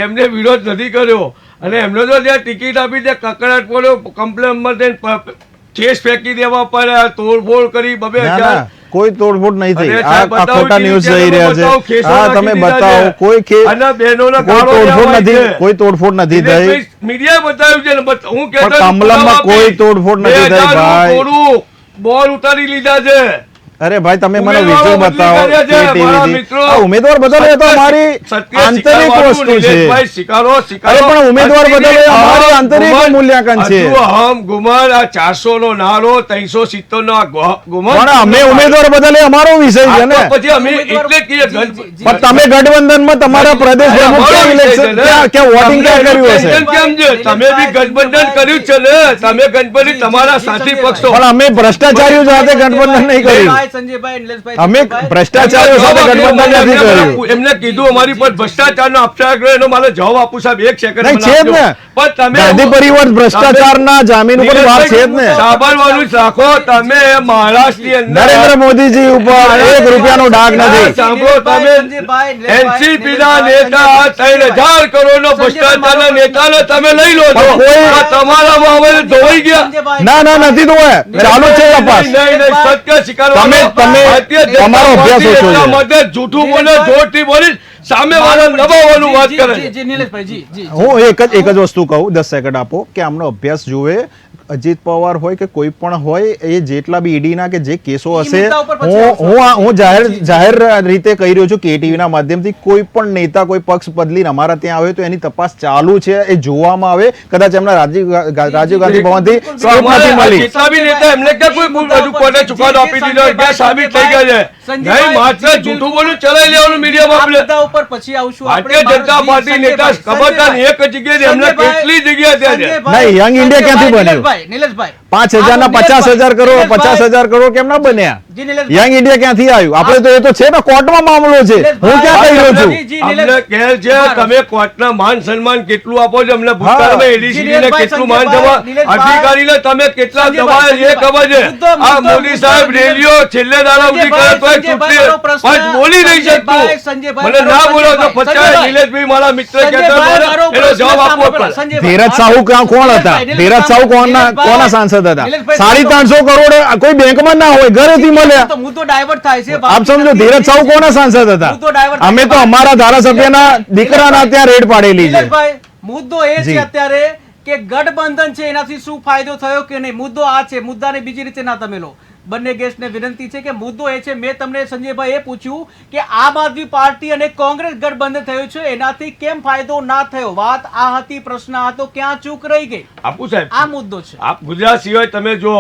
એમને વિરોધ નથી કર્યો. અને એમને તો ત્યાં ટિકિટ આપી, ત્યાં કકડાટ પડ્યો, કમ્પ્લેનમાં કેસ ફેંકી દેવા પડ્યા, તોડફોડ કરી 2000. કોઈ તોડફોડ નહીં થઈ. આ ખોટા ન્યૂઝ જઈ રહ્યા છે. હા, તમે બતાવો. કોઈ તોડફોડ નથી થઈ. મીડિયા બતાવ્યું છે ને, હું કહેતો કમલમમાં કોઈ તોડફોડ નથી થઈ ભાઈ. બોલ ઉતારી લીધા છે. અરે ભાઈ, તમે મને વિઝ્યુઅલ બતાવો. ઉમેદવાર બદલે તો અમારી આંતરિક વસ્તુ છે. અરે પણ ઉમેદવાર બદલે અમારી આંતરિક મૂલ્યાંકન છે. હમ ગુમાન આ 400 નો નારો, 370 નો ગુમાન, પણ અમે ઉમેદવાર બદલે અમારો વિષય છે ને. પછી અમે એટલે પણ તમે ગઠબંધનમાં તમારા પ્રદેશ પ્રમુખ કે ઇલેક્શન કે વોટિંગ ક્યાં કર્યું હશે? કેમ છે? તમે બી ગઠબંધન કર્યું છે ને, તમે ગણપતિ તમારા સાથી પક્ષો. પણ અમે ભ્રષ્ટાચારીઓ સાથે ગઠબંધન નહીં કર્યું. અમે ભ્રષ્ટાચારીઓ સાથે ગઠબંધન નથી કર્યું. એમને કીધું અમારી પર ભ્રષ્ટાચારનો આક્ષેપ કર્યો, એનો મારે જવાબ આપું સાહેબ, એક સેકન્ડ નહીં છે જ ને. પણ તમે ગાંધી પરિવાર ભ્રષ્ટાચારના જામીન ઉપર વાત છે જ ને. સાંભળવાનું જ રાખો. તમે મહારાષ્ટ્રની અંદર નરેન્દ્ર મોદીજી ઉપર 1 રૂપિયાનો ડાઘ નથી. સાંભળો, તમે એનસીપી ના નેતા 3000 કરોડનો ભ્રષ્ટાચારના નેતાને તમે લઈ લો છો. તમારા મામલે ધોઈ ગયા? ના ના, નથી ધોવાય. ચાલુ છે તપાસ. નહીં, સત્ય સ્વીકારવાનું. તમે તમારો અભ્યાસ ઓછો છે. મદદ જૂઠું બોલે, જોરથી બોલી સામે વાળા નવાવાનું વાત કરે. જી નિલેશભાઈ, જી જી હું એક જ વસ્તુ કહું, 10 સેકન્ડ આપો, કે આમનો અભ્યાસ જુએ. અજીત પવાર હોય કે કોઈ પણ હોય, એ જેટલા બી ઈડીના કે જે કેસો ઈ હશે, મુદ્દા ઉપર પછી આવશો. હું જાહેર રીતે કહી રહ્યો છું KTV ના માધ્યમથી, કોઈ પણ નેતા કોઈ પક્ષ બદલીને અમારા ત્યાં આવે તો એની તપાસ ચાલુ છે, એ જોવામાં આવે. કદાચ એમના રાજીવ ગાંધી ભવનથી તો સ્ટેપ અમારે નથી મળી. જેટલા બી નેતા એમને ક્યાં કોઈ હજુ કોર્ટે ચુકાદો આપી દીધો ક્યાં સાબિત થઈ ગયા છે? નહીં, માત્ર જૂઠું બોલું ચલાવી લેવાનું મીડિયામાં આપણે. મુદ્દા ઉપર પછી આવશું આપણે. ભારતીય જનતા પાર્ટી નેતા ખબરદાર એક જગ્યાએ એમને કેટલી જગ્યાએ ત્યાં છે. નહીં, યંગ ઇન્ડિયા ક્યાંથી બન્યું? નિલેશભાઈ 5,000 ના 50,000 કરોડ, 50,000 કરોડ કેમ ના બન્યા? જી નિલેશભાઈ. યંગ ઇન્ડિયા ક્યાંથી આવ્યું? આપણે તો એ તો છે ને, કોર્ટમાં મામલો છે. હું ક્યાં કહી રહ્યો છું? અમને કહે છે તમે કોર્ટના માન સન્માન કેટલું આપો છો, અમને ભૂતકાળમાં એડીસીબી ને કેટલું માન સન્માન, અધિકારીને તમે કેટલા દબાયા એ ખબર છે. આ મોદી સાહેબ રેલીઓ છેલ્લે દાડા સુધી કરે તોય ચૂંટણી પણ બોલી નહીં શકતું. મને ના બોલો તો પચાસ નિલેશભાઈ મારા મિત્ર કહેતા એનો જવાબ આપવો પડે. ધીરજ સાહુ કોણ હતા? ધીરજ સાહુ કોના સાંસદ હતા? 350 કરોડ કોઈ બેંકમાં ના હોય, ઘરેથી મળ્યા. તો મુદ્દો ડાયવર્ટ થાય છે. આપ સમજો, ધીરજ સાહુ કોના સાંસદ મુદ્દો હતા? ડાયવર્ટ થાય. અમે તો અમારા ધારાસભ્યના દીકરાના ત્યાં રેડ પાડેલી છે. નિલેશભાઈ, મુદ્દો એ જી. છે અત્યારે કે ગઠબંધન છે એનાથી શું ફાયદો થયો કે નહીં. મુદ્દો આ છે, મુદ્દાને બીજી રીતે ના તમે લો. બંને ગેસ્ટને વિનંતી છે કે મુદ્દો એ છે, મેં તમને સંજયભાઈ એ પૂછ્યું કે આમ આદમી પાર્ટી અને કોંગ્રેસ ગઠબંધન થયું છે, એનાથી કેમ ફાયદો ના થયો? વાત આ હતી, પ્રશ્ન આ હતો, ક્યાં ચૂક રહી ગઈ? આપું સાહેબ, આ મુદ્દો છે. આપ ગુજરાત સિવાય તમે જો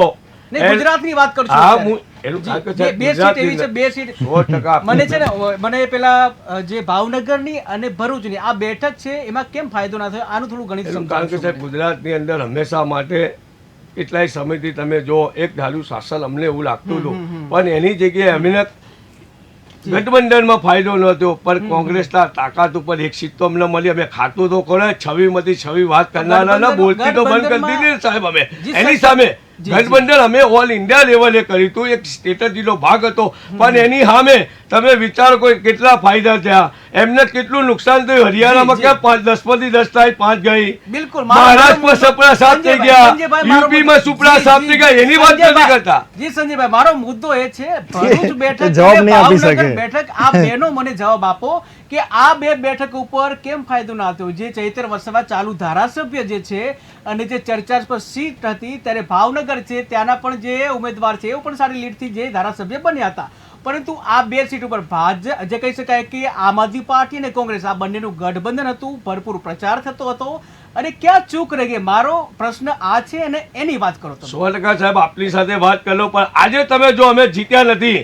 નહીં, ગુજરાતની વાત કરશું હા, અત્યારે. એનું કારણ કે જે સાહેબ બે સીટ એવી છે, બે સીટ 100% મને છે ને, મને પેલા જે ભાવનગરની અને ભરૂચની આ બેઠક છે એમાં કેમ ફાયદો ના થયો, આનું થોડું ગણિત એનું કારણ કે સમજાવશો સાહેબ મને? ગુજરાતની અંદર હંમેશા માટે કેટલાય સમયથી તમે જો એક ધાર્યું શાસન અમને એવું લાગતું હતું, પણ એની જગ્યાએ અમને ગઠબંધનમાં ફાયદો નહોતો, પણ કોંગ્રેસના તાકાત ઉપર એક સીટ તો અમને મળી. અમે ખાતું તો ખોલે, છવીમાંથી છવી વાત કરનારા ના બોલતી તો બંધ કરી દીધી સાહેબ. અમે એની સામે ગઠબંધન અમે ઓલ ઇન્ડિયા લેવલે કર્યું હતું, એક સ્ટ્રેટેજીનો ભાગ હતો, પણ એની સામે તમે વિચારો કોઈ કેટલા ફાયદા થયા, એમને કેટલું નુકસાન થયું. હરિયાણામાં ક્યાં 10 માંથી 10 થાય 5 ગઈ, બિલકુલ. મહારાષ્ટ્રમાં સપના સાફ થઈ ગયા, યુપીમાં સુપડા સાફ થઈ ગયા, એની વાત નથી કરતા. જી સંજયભાઈ, મારો મુદ્દો એ છે, ભરૂચ બેઠક જવાબ અને નહીં આપી ભાવનગર શકે. બેઠક, આ બેનો મને જવાબ આપો કે આ બે બેઠક ઉપર કેમ ફાયદો ના થયો? જે ચૈતર વસાવા ચાલુ ધારાસભ્ય જે છે અને જે ચર્ચા સીટ હતી, ત્યારે ભાવનગર છે ત્યાંના પણ જે ઉમેદવાર છે એવું પણ સારી લીડથી જે ધારાસભ્ય બન્યા હતા, પરંતુ આ બે સીટ ઉપર ભાજપ જે કહી શકાય કે આમ આદમી પાર્ટી અને કોંગ્રેસ આ બંનેનું ગઠબંધન હતું, ભરપૂર પ્રચાર થતો હતો, અને ક્યાં ચૂક રહી ગઈ? મારો પ્રશ્ન આ છે અને એની વાત કરો તમે. 100% સાહેબ આપની સાથે વાત કરો, પણ આજે તમે જો અમે જીત્યા નથી,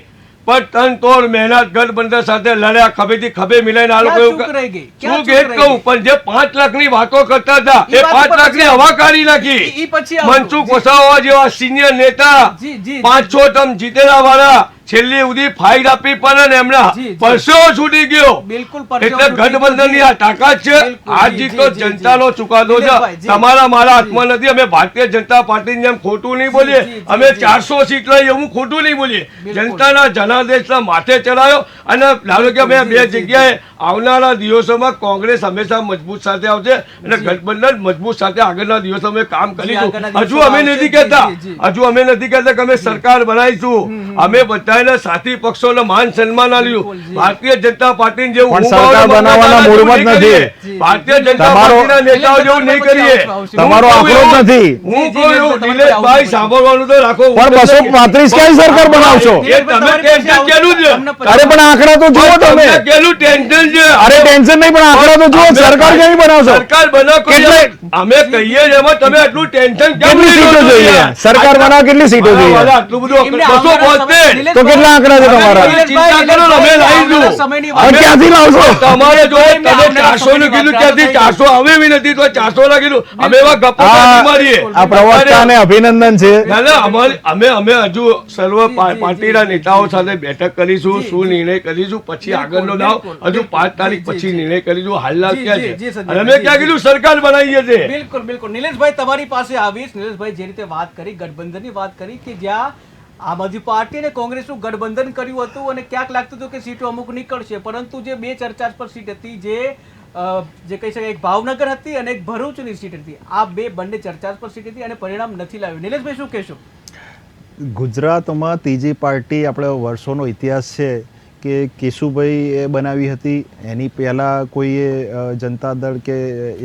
પણ તન તોડ મહેનત ગઠબંધન સાથે લડ્યા, ખભેથી ખભે મિલાઈને આ લોકો ક્યાં એવું ચૂક રહી ગઈ? શું કે કહું, પણ જે 5 લાખની વાતો કરતા હતા એ 5 લાખની હવા કાઢી નાખી. ઈ પછી આવશું. મનસુખ વસાવા જેવા સિનિયર નેતા જી, જી, 5-6 ટર્મ જીતેલા વાળા છેલ્લી સુધી ફાઇટ આપી પણ ને એમના જી, જી. પરસેવો છૂટી ગયો. બિલકુલ પરસેવો એટલે છૂટી ગયો. ગઠબંધનની આ તાકાત છે. બિલકુલ, આ જી, જીત જી, તો જી, જનતાનો જી. ચુકાદો છે. નિલેશભાઈ, જી. તમારા મારા જી. હાથમાં નથી. અમે ભારતીય જનતા પાર્ટીની જેમ ખોટું નહીં જી, બોલીએ, જી, અમે જી. 400 સીટ લઈ એવું ખોટું નહીં બોલીએ. બિલકુલ. જનતાના જનાદેશના માથે ચડાયો, અને ધારો કે અમે જી, બે જી, જગ્યાએ આવનારા દિવસોમાં કોંગ્રેસ હંમેશા મજબૂત સાથે આવશે અને જી. ગઠબંધન મજબૂત સાથે આગળના દિવસો અમે કામ કરીશું. આગળના હજુ અમે દિવસોમાં નથી આવશે. કહેતા, જી, જી. હજુ અમે નથી કહેતા કે અમે સરકાર બનાવીશું. અમે બધાને સાથી પક્ષોને માન સન્માન આપ્યું. બિલકુલ, જી. ભારતીય જનતા પાર્ટીને જેવું પણ હું સરકાર ભાવના બનાવવાના મતદાતા મૂડમાં જ નહીં કરીએ. નથી. ભારતીય જનતા તમારો- પાર્ટીના નેતાઓ જેવું નહીં કરીએ. તમારો આંકડો જ નથી. હું જી, કહું જી, એવું, તમારે નિલેશભાઈ આવવું સાંભળવાનું તો રાખો. પણ 235 ક્યાંય સરકાર બનાવશો? એ તમે ટેન્શન કેલું છે? અરે પણ આંકડા તો જુઓ તમે. તમને કેલું ટેન્શન છે? અરે ટેન્શન નહીં, પણ આંકડા તો જુઓ. સરકાર ક્યાંય બનાવશો? સરકાર બનાવો કેટલે- અમે કહીએ છીએ એમાં તમે આટલું ટેન્શન કેમ કેટલી લીધું સીટો હતું જોઈએ? યાર? સરકાર બનાવો કેટલી સીટો જોઈએ? વાલા, આટલું બધું એમને 272. તો કેટલા આંકડા છે તમારા? ચિંતા કરો ને, અમે લાવીશું. સમયની હવે ક્યાંથી લાવશો? તમારે જો એમને તમે આવનારા 400 નું કીધું, ત્યાંથી 400 આવે બી નથી તો 400 ના કીધું. અમે એવા ગપ્પો નથી મારીએ. આ પ્રવક્તાને અભિનંદન છે. ના ના, અમે હજુ સર્વ પાર્ટીના નેતાઓ સાથે બેઠક કરીશું, શું નિર્ણય કરીશું, પછી આગળનો દાવ હજુ 5 તારીખ પછી નિર્ણય કરીશું. હાલના ક્યાં છે? અને અમે ક્યાં કીધું સરકાર બનાવીએ છીએ. બિલકુલ બિલકુલ. નિલેશભાઈ તમારી પાસે આવીશ. નિલેશભાઈ જે રીતે વાત કરી, ગઠબંધનની વાત કરી, કે જ્યાં આમ આદમી પાર્ટી અને કોંગ્રેસનું ગઠબંધન કર્યું હતું અને ક્યાંક લાગતું હતું કે સીટો અમુક નીકળશે, પરંતુ જે બે ચર્ચાસ્પદ સીટ હતી, જે કહી શકાય એક ભાવનગર હતી અને એક ભરૂચની સીટ હતી, આ બંને ચર્ચાસ્પદ સીટ હતી અને પરિણામ નથી લાવ્યું. નિલેશભાઈ શું કહેશો? ગુજરાતમાં ત્રીજી પાર્ટી, આપણે વર્ષોનો ઇતિહાસ છે કે કેશુભાઈ એ બનાવી હતી, એની પહેલાં કોઈએ જનતા દળ કે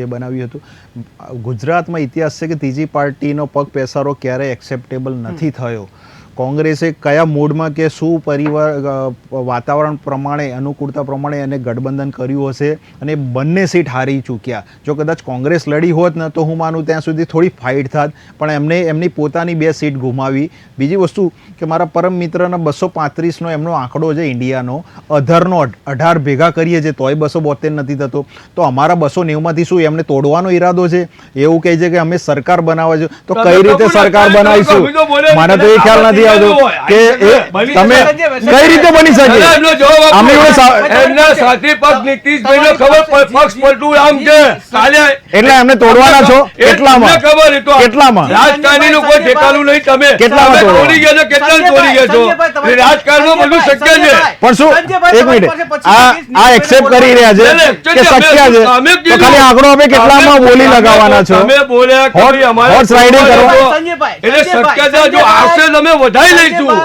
એ બનાવ્યું હતું. ગુજરાતમાં ઇતિહાસ છે કે ત્રીજી પાર્ટીનો પગ પેસારો ક્યારેય એક્સેપ્ટેબલ નથી થયો. કોંગ્રેસે કયા મૂડમાં કે શું વાતાવરણ પ્રમાણે અનુકૂળતા પ્રમાણે એને ગઠબંધન કર્યું હશે અને બંને સીટ હારી ચૂક્યા. જો કદાચ કોંગ્રેસ લડી હોત ને તો હું માનું ત્યાં સુધી થોડી ફાઇટ થાત, પણ એમની પોતાની 2 સીટ ગુમાવી. બીજી વસ્તુ કે મારા પરમ મિત્રના 235નો એમનો આંકડો છે ઇન્ડિયાનો, અધરનો 18 ભેગા કરીએ છે તોય 272 નથી થતો. તો અમારા 290માંથી શું એમને તોડવાનો ઈરાદો છે? એવું કહે છે કે અમે સરકાર બનાવવા છે, તો કઈ રીતે સરકાર બનાવીશું? મને તો એ ખ્યાલ નથી કે તમે કઈ રીતે બની શકે? એમના સાથી પક્ષ નીતિશભાઈનો ખબર પક્ષ પલટું આમ છે કાલે, એટલે એમને તોડવાના છો? કેટલામાં રાજકારણીનું કોઈ ઠેકાણું નહીં. તમે કેટલામાં તોડી ગયા છો, કેટલા તોડી ગયા છો? રાજકારણમાં બધું શક્ય છે. પણ શું એક મિનિટ આ એક્સેપ્ટ કરી રહ્યા છે કે શક્ય છે? તો ખાલી આંકડો આપે કેટલામાં બોલી લગાવવાના છો? તમે બોલ્યા કે હોર્સ રાઇડિંગ કરવા એટલે શક્યતા જો આવશે તમે વધારી લઈશું.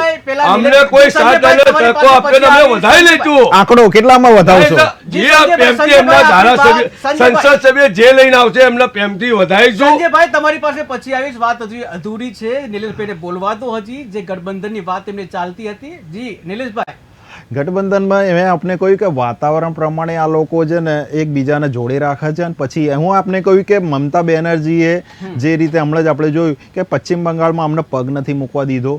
અમને કોઈ સાથ અને તકો આપે તો અમે વધારી લઈશું. આંકડો કેટલામાં વધારશો? જે આ પ્રેમથી એમના ધારાસભ્ય સંસદ સભ્ય જે લઈને આવશે એમના પ્રેમથી વધારીશું. સંજયભાઈ તમારી પાસે પછી આવીશ, વાત હજી અધૂરી છે. નિલેશભાઈને બોલવા દો હજી, જે ગઠબંધનની વાત એમને ચાલતી હતી. જી નિલેશભાઈ. ગઠબંધનમાં મેં આપને કહ્યું કે વાતાવરણ પ્રમાણે આ લોકો છે ને એકબીજાને જોડે રાખે છે. અને પછી હું આપને કહ્યું કે મમતા બેનર્જીએ જે રીતે હમણાં જ આપણે જોયું કે પશ્ચિમ બંગાળમાં અમને પગ નથી મૂકવા દીધો.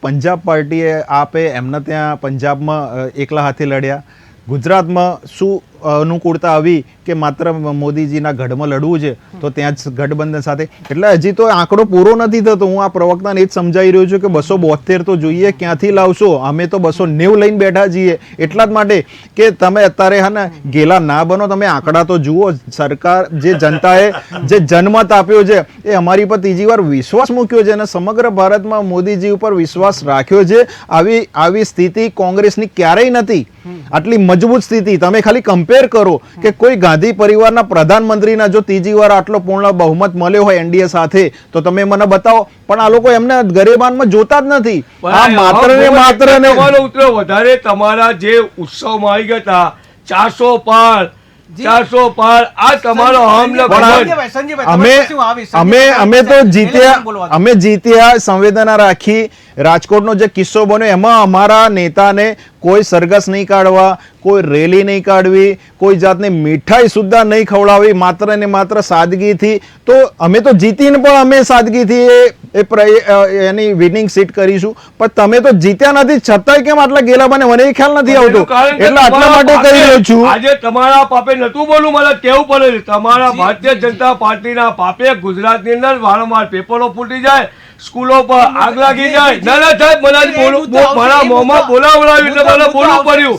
પંજાબ પાર્ટીએ આપે એમને ત્યાં પંજાબમાં એકલા હાથે લડ્યા. ગુજરાતમાં શું અનુકૂળતા આવી કે માત્ર મોદીજીના ગઢમાં લડવું છે તો ત્યાં જ ગઠબંધન સાથે. એટલે હજી તો આંકડો પૂરો નથી થતો. હું આ પ્રવક્તાને એ જ સમજાવી રહ્યો છું કે 272 તો જોઈએ, ક્યાંથી લાવશો? અમે તો 290 લઈને બેઠા છીએ. એટલા જ માટે કે તમે અત્યારે હા ને ગેલા ના બનો, તમે આંકડા તો જુઓ. સરકાર જે જનતાએ જે જનમત આપ્યો છે એ અમારી પર ત્રીજી વાર વિશ્વાસ મૂક્યો છે અને સમગ્ર ભારતમાં મોદીજી ઉપર વિશ્વાસ રાખ્યો છે. આવી સ્થિતિ કોંગ્રેસની ક્યારેય નથી, આટલી મજબૂત સ્થિતિ. તમે ખાલી કમ્પેર કરો કે કોઈ ગાંધી પરિવારના પ્રધાનમંત્રીના જો ત્રીજી વાર આટલો પૂર્ણ બહુમત મળ્યો હોય એનડીએ સાથે તો તમે મને બતાવો. પણ આ લોકો એમને ગરીબાનમાં જોતા જ નથી. આ માત્ર ને માત્ર ને ઉતરો વધારે તમારા જે ઉત્સવમાં આવી ગયા હતા 400 પાર આ તમારો અમે તો જીત્યા સંવેદના રાખી. રાજકોટનો જે કિસ્સો બન્યો એમાં અમારા નેતાને કોઈ સરઘસ નહીં કાઢવા, કોઈ રેલી નહીં કાઢવી, કોઈ જાતની મીઠાઈ સુદ્ધા નહીં ખવડાવવી, માત્ર ને માત્ર સાદગીથી. તો અમે તો જીતીને પણ અમે સાદગીથી એની વિનિંગ સીટ કરીશું. પણ તમે તો જીત્યા નથી છતાંય કેમ આટલા ગેલા બને મને એ ખ્યાલ નથી આવતો. એટલે આટલા માટે કહી રહ્યો છું. આજે તમારા પાપે નતું બોલું, મને કેવું પડે. તમારા ભારતીય જનતા પાર્ટીના પાપે ગુજરાતની અંદર વારંવાર પેપરો ફૂટી જાય, સ્કૂલો પર આગ લાગી જાય. ના સાહેબ મને મારા મોંમાં બોલાવડાવ્યું એટલે મને બોલવું પડ્યું.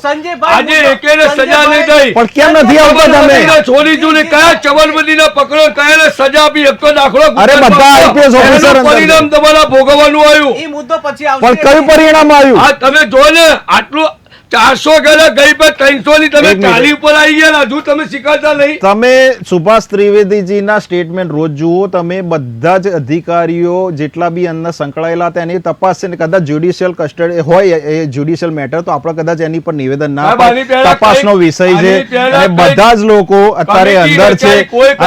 આજે એકેને સજા નહીં થઈ. પણ કેમ નથી આવતા તમે? છોડી છોડી કયા ચમનબંધીને પકડો, કયાને સજા આપી, એક તો દાખલો. અરે બધા આઈપીએસ ઓફિસર પરિણામ તમારા ભોગવવાનું આવ્યું. એ મુદ્દો પછી આવશે. પણ કયું પરિણામ આવ્યું? આ તમે જો ને આટલું 400 ગયા ગઈ પર 300 ની તમે 40 ઉપર આવી ગયા. હજુ તમે શીખાતા નહીં. તમે સુભાષ ત્રિવેદીજીના સ્ટેટમેન્ટ રોજ જુઓ. તમે બધા જ અધિકારીઓ જેટલા બી અંદર સંકળાયેલા હતા એની તપાસ છે ને કદાચ જ્યુડિશિયલ કસ્ટડી હોય એ જ્યુડિશિયલ મેટર તો આપણે કદાચ એની પર નિવેદન ના આપીએ. તપાસનો વિષય છે અને બધા જ લોકો અત્યારે અંદર છે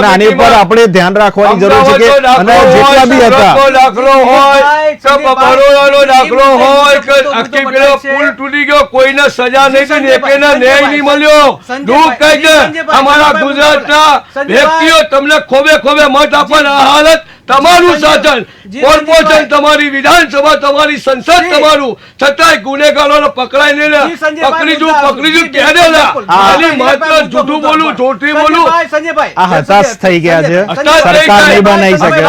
અને આની પર આપણે ધ્યાન રાખવાની જરૂર છે કે અને જેટલા બી હતા દાખલો હોય કે બરોડાનો દાખલો હોય કે આખી પેલો પુલ તૂટી ગયો, કોઈને સજા નહીં થઈ, એકેના ન્યાય નહીં મળ્યો. દુઃખ કહે છે અમારા ગુજરાતના વ્યક્તિઓ તમને ખોબે ખોબે મત આપવાના હાલત તમારું શાસન, કોર્પોરેશન તમારી, વિધાનસભા તમારી, સંસદ તમારું, છતાંય ગુનેગારોને પકડાય નહીં. પકડીશું ક્યારે ખાલી માત્ર જૂઠું બોલું, જોઠી બોલું. આ હતાશ થઈ ગયા છે. સરકાર નહીં બનાવી શકે,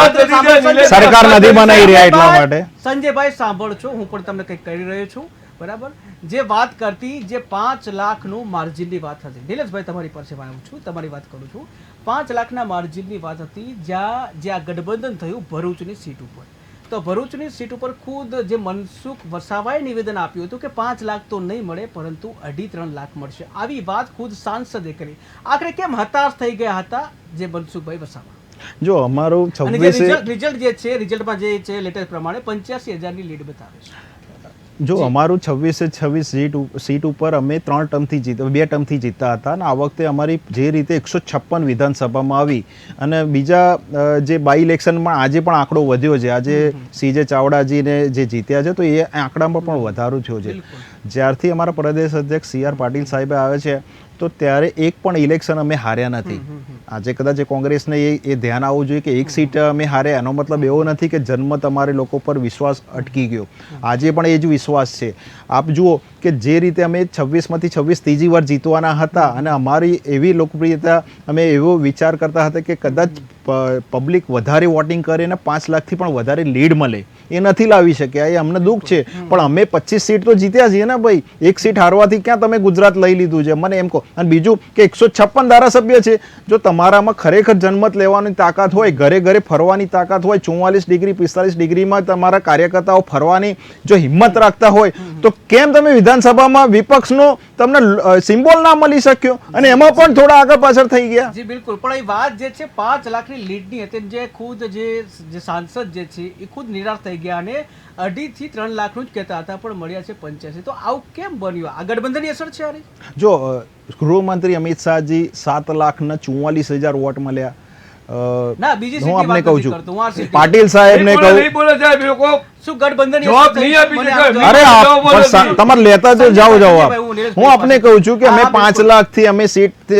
સરકાર નથી બનાવી રહ્યા એટલા માટે. સંજયભાઈ સાંભળ છો, હું પણ તમને કંઈક કરી રહ્યો છું. બરાબર, જે વાત કરતી જે 5 લાખનું માર્જિનની વાત હતી. નિલેશભાઈ તમારી પાસે આવું છું, તમારી વાત કરું છું. 5 લાખના માર્જિનની વાત હતી જ્યાં ગઠબંધન થયું ભરૂચની સીટ ઉપર. તો ભરૂચની સીટ ઉપર ખુદ જે મનસુખ વસાવાએ નિવેદન આપ્યું હતું કે 5 લાખ તો નહીં મળે પરંતુ 2.5-3 લાખ મળશે. આવી વાત ખુદ સાંસદે કરી. આખરે કેમ હતાશ થઈ ગયા હતા જે મનસુખભાઈ વસાવા? જો અમારું 26 રિઝલ્ટ જે છે, રિઝલ્ટમાં જે છે લેટેસ્ટ પ્રમાણે 85,000 ની લીડ બતાવે છે. જો અમારું 26 સીટ ઉપર અમે 2 ટર્મથી જીતતા હતા અને આ વખતે અમારી જે રીતે 156 વિધાનસભામાં આવી અને બીજા જે બાય ઇલેક્શનમાં આજે પણ આંકડો વધ્યો છે. આજે CJ ચાવડાજીને જે જીત્યા છે તો એ આંકડામાં પણ વધારો થયો છે. જ્યારથી અમારા પ્રદેશ અધ્યક્ષ CR પાટીલ સાહેબે આવે છે તો ત્યારે એક પણ ઇલેક્શન અમે હાર્યા નથી. આજે કદાચ કોંગ્રેસને એ ધ્યાન આવવું જોઈએ કે એક સીટ અમે હાર્યા એનો મતલબ એવો નથી કે જન્મત અમારે લોકો પર વિશ્વાસ અટકી ગયો. આજે પણ એ જ વિશ્વાસ છે. આપ જુઓ કે જે રીતે અમે 26માંથી 26 ત્રીજી વાર જીતવાના હતા અને અમારી એવી લોકપ્રિયતા અમે એવો વિચાર કરતા હતા કે કદાચ પબ્લિક વધારે વોટિંગ કરે ને 5 લાખથી પણ વધારે લીડ મળે એ નથી લાવી શક્યા. એ અમને દુઃખ છે પણ અમે 25 સીટ તો જીત્યા છીએ ને ભાઈ. એક સીટ હારવાથી ક્યાં તમે ગુજરાત લઈ લીધું છે મને એમ કહો. અને બીજું કે 156 ધારાસભ્ય છે. જો તમારામાં ખરેખર જનમત લેવાની તાકાત હોય, ઘરે ઘરે ફરવાની તાકાત હોય, 44 ડિગ્રી 45 ડિગ્રીમાં તમારા કાર્યકર્તાઓ ફરવાની જો હિંમત રાખતા હોય તો કેમ તમે વિધાનસભામાં વિપક્ષનો તમને સિમ્બોલ ના મળી શક્યો અને એમાં પણ થોડા આગળ પાછળ થઈ ગયા. જી બિલકુલ. પણ એ વાત જે છે 5 લાખની લીડની હતી જે ખુદ જે સાંસદ જે છે એ ખુદ નિરાશ થઈ ગયા અને 2.5 થી 3 લાખનું જ કહેતા હતા પણ મળ્યા છે 85. તો આવું કેમ બન્યું? આ ગઠબંધનની અસર છે આની? જો ગૃહમંત્રી અમિત શાહજી 7,44,000 વોટ મળ્યા. ના બીજી હું સીટની આપને વાત કહું નથી છું કરતો. હું આ સીટની પાટીલ સાહેબને કહું નહીં બોલે સાહેબ, એ લોકો શું ગઠબંધનની જવાબ અસર થઈ? નહીં આપી મને શકે. આ જવાબ- અરે જવાબ બોલો પણ નહીં. તમારે લેતા તો જાઓ જવાબ. હું નીરજ હું આપને કહું છું કે અમે હા, 5 બિલકુલ. લાખથી અમે સીટ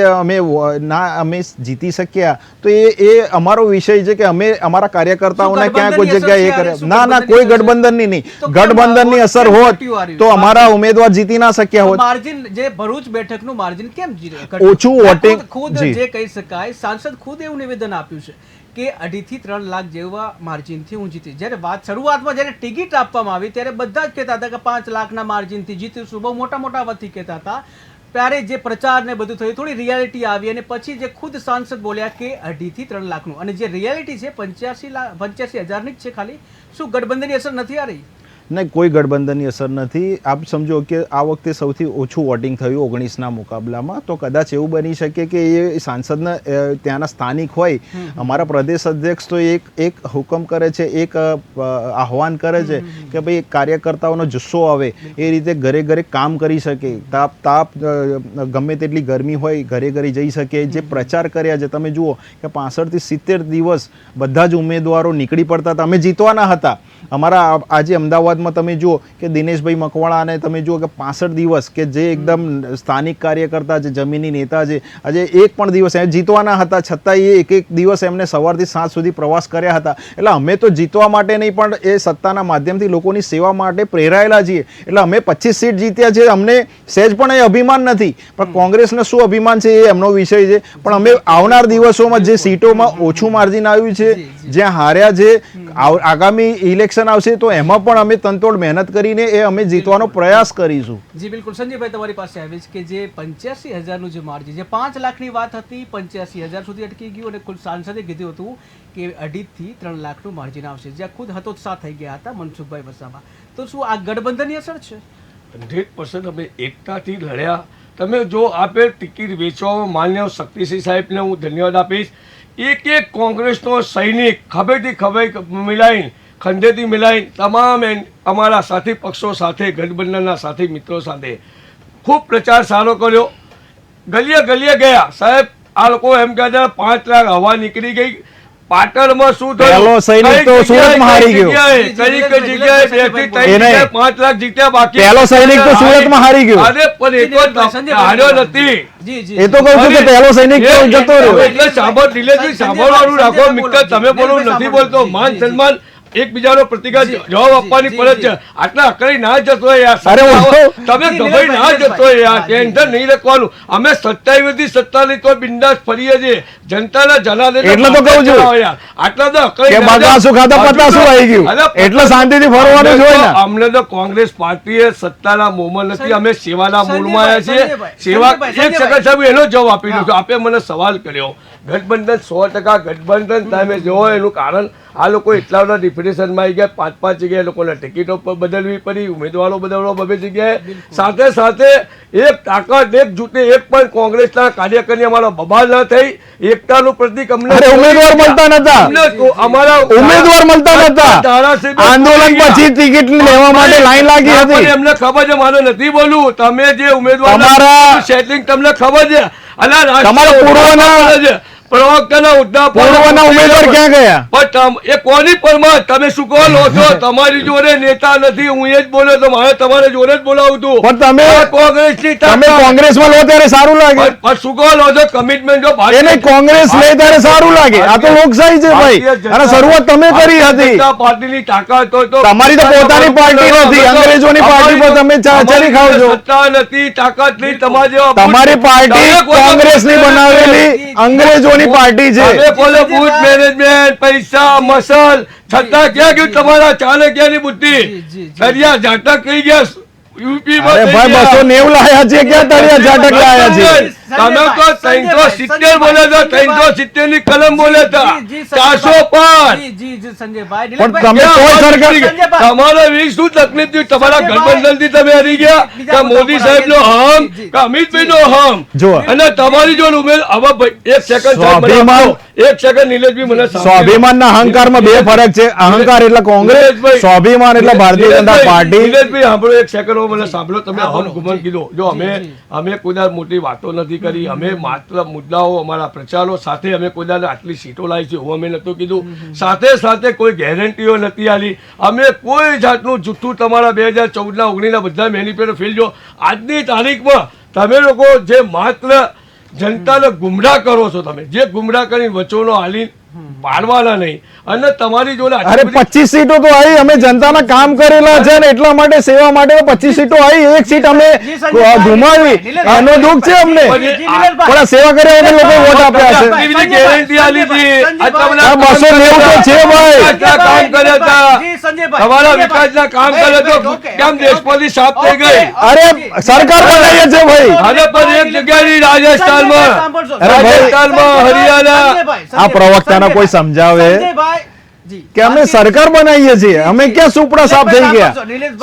અમે જીતી શક્યા તો એ અમારો વિષય છે કે અમે અમારા કાર્યકર્તાઓને શું ક્યાં કોઈ ગઠબંધનની જગ્યાએ અસર એ છે? કરે. ના ના શું કોઈ ગઠબંધનની ગઠબંધનની નહીં. તો કેમ ગઠબંધનની આ અસર કેમ હોત ઘટ્યું આ રહ્યું? તો અમારા ઉમેદવાર જીતી ના શક્યા હોત. માર્જિન જે ભરૂચ બેઠકનું માર્જિન કેમ ઓછું voting- ખુદ જી. જે કહી શકાય સાંસદ ખુદ એવું નિવેદન આપ્યું છે કે 2.5 થી 3 લાખ જેવા માર્જિનથી હું જીતી. જ્યારે વાત શરૂઆતમાં જ્યારે ટિકિટ આપવામાં આવી ત્યારે બધા જ કહેતા હતા કે 5 લાખના માર્જિનથી જીતીશું, બહુ મોટા મોટા અવાજથી કહેતા હતા. ત્યારે જે પ્રચાર ને બધું થયું થોડી રિયાલિટી આવી અને પછી જે ખુદ સાંસદ બોલ્યા કે 2.5 થી 3 લાખનું અને જે રિયાલિટી છે 85,000ની જ છે ખાલી. શું ગઠબંધનની અસર નથી આ રહી? નહીં, કોઈ ગઠબંધનની અસર નથી. આપ સમજો કે આ વખતે સૌથી ઓછું વોટિંગ થયું 19ના મુકાબલામાં. તો કદાચ એવું બની શકે કે એ સાંસદના ત્યાંના સ્થાનિક હોય. અમારા પ્રદેશ અધ્યક્ષ તો એક હુકમ કરે છે, એક આહવાન કરે છે કે ભાઈ કાર્યકર્તાઓનો જુસ્સો આવે એ રીતે ઘરે ઘરે કામ કરી શકે. તાપ ગમે તેટલી ગરમી હોય ઘરે ઘરે જઈ શકે. જે પ્રચાર કર્યા છે તમે જુઓ કે 65 થી 70 દિવસ બધા જ ઉમેદવારો નીકળી પડતા હતા. અમે જીતવાના હતા. અમારા આજે અમદાવાદમાં તમે જુઓ કે દિનેશભાઈ મકવાણાને તમે જુઓ કે 65 દિવસ કે જે એકદમ સ્થાનિક કાર્યકર્તા છે, જમીની નેતા છે, આજે એક પણ દિવસ એ જીતવાના હતા છતાં એ એક દિવસ એમને સવારથી સાંજ સુધી પ્રવાસ કર્યા હતા. એટલે અમે તો જીતવા માટે નહીં પણ એ સત્તાના માધ્યમથી લોકોની સેવા માટે પ્રેરાયેલા છીએ. એટલે અમે 25 સીટ જીત્યા છે. અમને સહેજ પણ એ અભિમાન નથી. પણ કોંગ્રેસને શું અભિમાન છે એ એમનો વિષય છે. પણ અમે આવનાર દિવસોમાં જે સીટોમાં ઓછું માર્જિન આવ્યું છે, જ્યાં હાર્યા છે, આગામી ઇલેક્શન આવશે તો એમાં પણ અમે તનતોડ મહેનત કરીને એ અમે જીતવાનો પ્રયાસ કરીશું. જી બિલકુલ. સંજયભાઈ તમારી પાસે આવીશ કે જે 85,000નું જે માર્જિન જે 5 લાખની વાત હતી 85,000 સુધી અટકી ગયું અને ખુદ સાંસદે કીધું હતું કે 2.5 થી 3 લાખનું માર્જિન આવશે, જ્યાં ખુદ હતોત્સાહ થઈ ગયા હતા મનસુખભાઈ વસાવા. તો શું આ ગઠબંધનની અસર છે? 100% અમે એકતાથી લડ્યા. તમે જો આપે ટિકિટ વેચવામાં માન્ય શક્તિસિંહ સાહેબને હું ધન્યવાદ આપીશ. એક કોંગ્રેસનો સૈનિક ખભેથી ખભે મિલાઈને ખંડેથી મિલાઈને તમામ અમારા સાથી પક્ષો સાથે ગઠબંધનના સાથી મિત્રો સાથે ખૂબ પ્રચાર સારો કર્યો. ગલીએ ગલીએ ગયા સાહેબ. આ લોકો એમ કહેતા 5 લાખ હવા નીકળી ગઈ. પાટણમાં શું થયું? પહેલો સૈનિક તો સુરતમાં હારી ગયો. કઈ જગ્યાએ 2 થી 3 જગ્યાએ 5 લાખ જીત્યા બાકી. પહેલો સૈનિક તો સુરતમાં હારી ગયો. અરે પણ એ તો હાર્યો નથી. જી જી એ તો કહું છું કે પહેલો સૈનિક તો જતો રહ્યો. એટલે સાંભળ દિલેશજી, સાંભળવાનું રાખો મિત્ર. તમે બોલો નથી બોલતો. માન સન્માન એકબીજાનો પ્રતિકાર જવાબ આપવાની ફરજ છે. આટલા અકળી ના જતો યાર. અરે તમે ગભાઈ ના જતો યાર. ટેન્શન નહીં રાખવાનું. અમે 27 થી 47 તો બિંદાસ ફરીએ છીએ. જનતાના જનાદેશ એટલે તો કહું છું યાર. આટલા તો અકળી કે બગાસું ખાતા પતાસું આવી ગયું. એટલે શાંતિથી ફરવાનું જ હોય ને. અમને તો કોંગ્રેસ પાર્ટીએ સત્તાના મોહમાં નથી. અમે સેવાના મૂળમાં આવ્યા છીએ. સેવા એક સેકન્ડ સાહેબ એનો જવાબ આપી દઉં છું. આપે મને સવાલ કર્યો ગઠબંધન 100% ગઠબંધન તમે જો એનું કારણ આ લોકો એટલા બધા ડિપ્રેશનમાં આવી ગયા, 5 જગ્યાએ લોકોને ટિકિટો બદલવી પડી, ઉમેદવારો બદલવા 2 જગ્યાએ. સાથે સાથે એક તાકાત એક જૂથે એક પણ કોંગ્રેસના કાર્યકરની અમારા બબાલ ના થઈ. એકતાનું પ્રતીક અમને ઉમેદવાર મળતા નતા, અમારા ઉમેદવાર મળતા નતા. આંદોલન પછી ટિકિટ લેવા માટે લાઈન લાગી હતી. એમને ખબર છે, મારે નથી બોલવું. તમે જે ઉમેદવાર તમારા સેટિંગ તમને ખબર છે, અને તમારા પૂર્વના પ્રવક્તાના હોદ્દા પૂર્વના ઉમેદવાર ક્યાં ગયા? પણ એ કોની પરમાર તમે શું કહો લો છો? તમારી જોડે નેતા નથી. હું એ જ બોલ્યો તો મારે તમારે જોડે જ બોલાવું હતું. પણ તમે કોંગ્રેસની તમે કોંગ્રેસમાં લો ત્યારે સારું લાગે, પણ શું કહો લો છો? કમિટમેન્ટ જો એને કોંગ્રેસ લે ત્યારે સારું લાગે. આ તો લોકશાહી છે ભાઈ, અને શરૂઆત તમે કરી હતી. પાર્ટીની તાકાત હોય તો તમારી તો પોતાની પાર્ટી નથી, અંગ્રેજોની પાર્ટી પર તમે ચરી ખાવ છો. સત્તા નથી, તાકાત નહીં. તમારી પાર્ટી કોંગ્રેસની બનાવેલી અંગ્રેજોની પાર્ટી છે. તમે બોલો બૂથ મેનેજમેન્ટ, પૈસા, મસલ, છતાં ક્યાં ગયું તમારા ચાણક્યની બુદ્ધિ? તરિયા ઝાટક થઈ ગયા યુપી માં. અરે ભાઈ 290 લાયા છે, ક્યાં તળિયા ઝાટક લાયા છે? તમે તો 370 બોલ્યા હતા, 370 ની કલમ બોલ્યા હતા, 405. પણ તમે કોઈ સરકાર તમારા વી શું તકલીફ થયું? તમારા ગઠબંધન થી તમે હરી ગયા કે મોદી સાહેબ નો હમ કે અમિતભાઈ નો હમ? જો અને તમારી જો ઉમેદ હવે ભાઈ એક સેકન્ડ સાહેબ મને આપો. એક સેકન્ડ નિલેશભાઈ મને સ્વાભિમાન ના અહંકારમાં બે ફરક છે. અહંકાર એટલે કોંગ્રેસ, સ્વાભિમાન એટલે ભારતીય જનતા પાર્ટી. નિલેશભાઈ સાંભળો, એક સેકન્ડ મને સાંભળો. તમે હમ ગુમન કીધો. જો અમે કોઈ મોટી વાતો નથી કરી. અમે માત્ર મુદ્દાઓ અમારા પ્રચારો સાથે અમે કોઈ આટલી સીટો લાવી છે હું અમે નતું કીધું. સાથે સાથે કોઈ ગેરંટીઓ નથી આલી. અમે કોઈ જાતનું જૂઠું તમારા 2014 ના 19 ના બધા મેનિફેસ્ટો ફેલ. જો આજની તારીખમાં તમે લોકો જે માત્ર જનતાને ગુમરાહ કરો છો, તમે જે ગુમરાહ કરી વચનો હાલી પાડવાના નહીં. અને તમારી જોડે અરે 25 સીટો તો આવી, અમે જનતાના કામ કરેલા છે ને એટલા માટે સેવા માટે 25 સીટો આવી. એક સીટ અમે ગુમાવી એનો દુઃખ છે અમને, પણ સેવા કર્યા વગર લોકો વોટ આપ્યા છે. ગેરંટી આલી હતી. 290 તો છે ભાઈ. કામ કર્યા હતા, તમારા વિકાસના કામ કર્યા તો કેમ દેશમાંથી સાફ થઈ ગઈ? અરે સરકાર બનાવીએ છે ભાઈ. અને પણ એક જગ્યાની રાજસ્થાનમાં હરિયાણા આ પ્રવક્તાના કોઈ સમજાવે કે અમે સરકાર બનાવીએ છીએ, અમે ક્યાં સુપડા સાફ થઈ ગયા?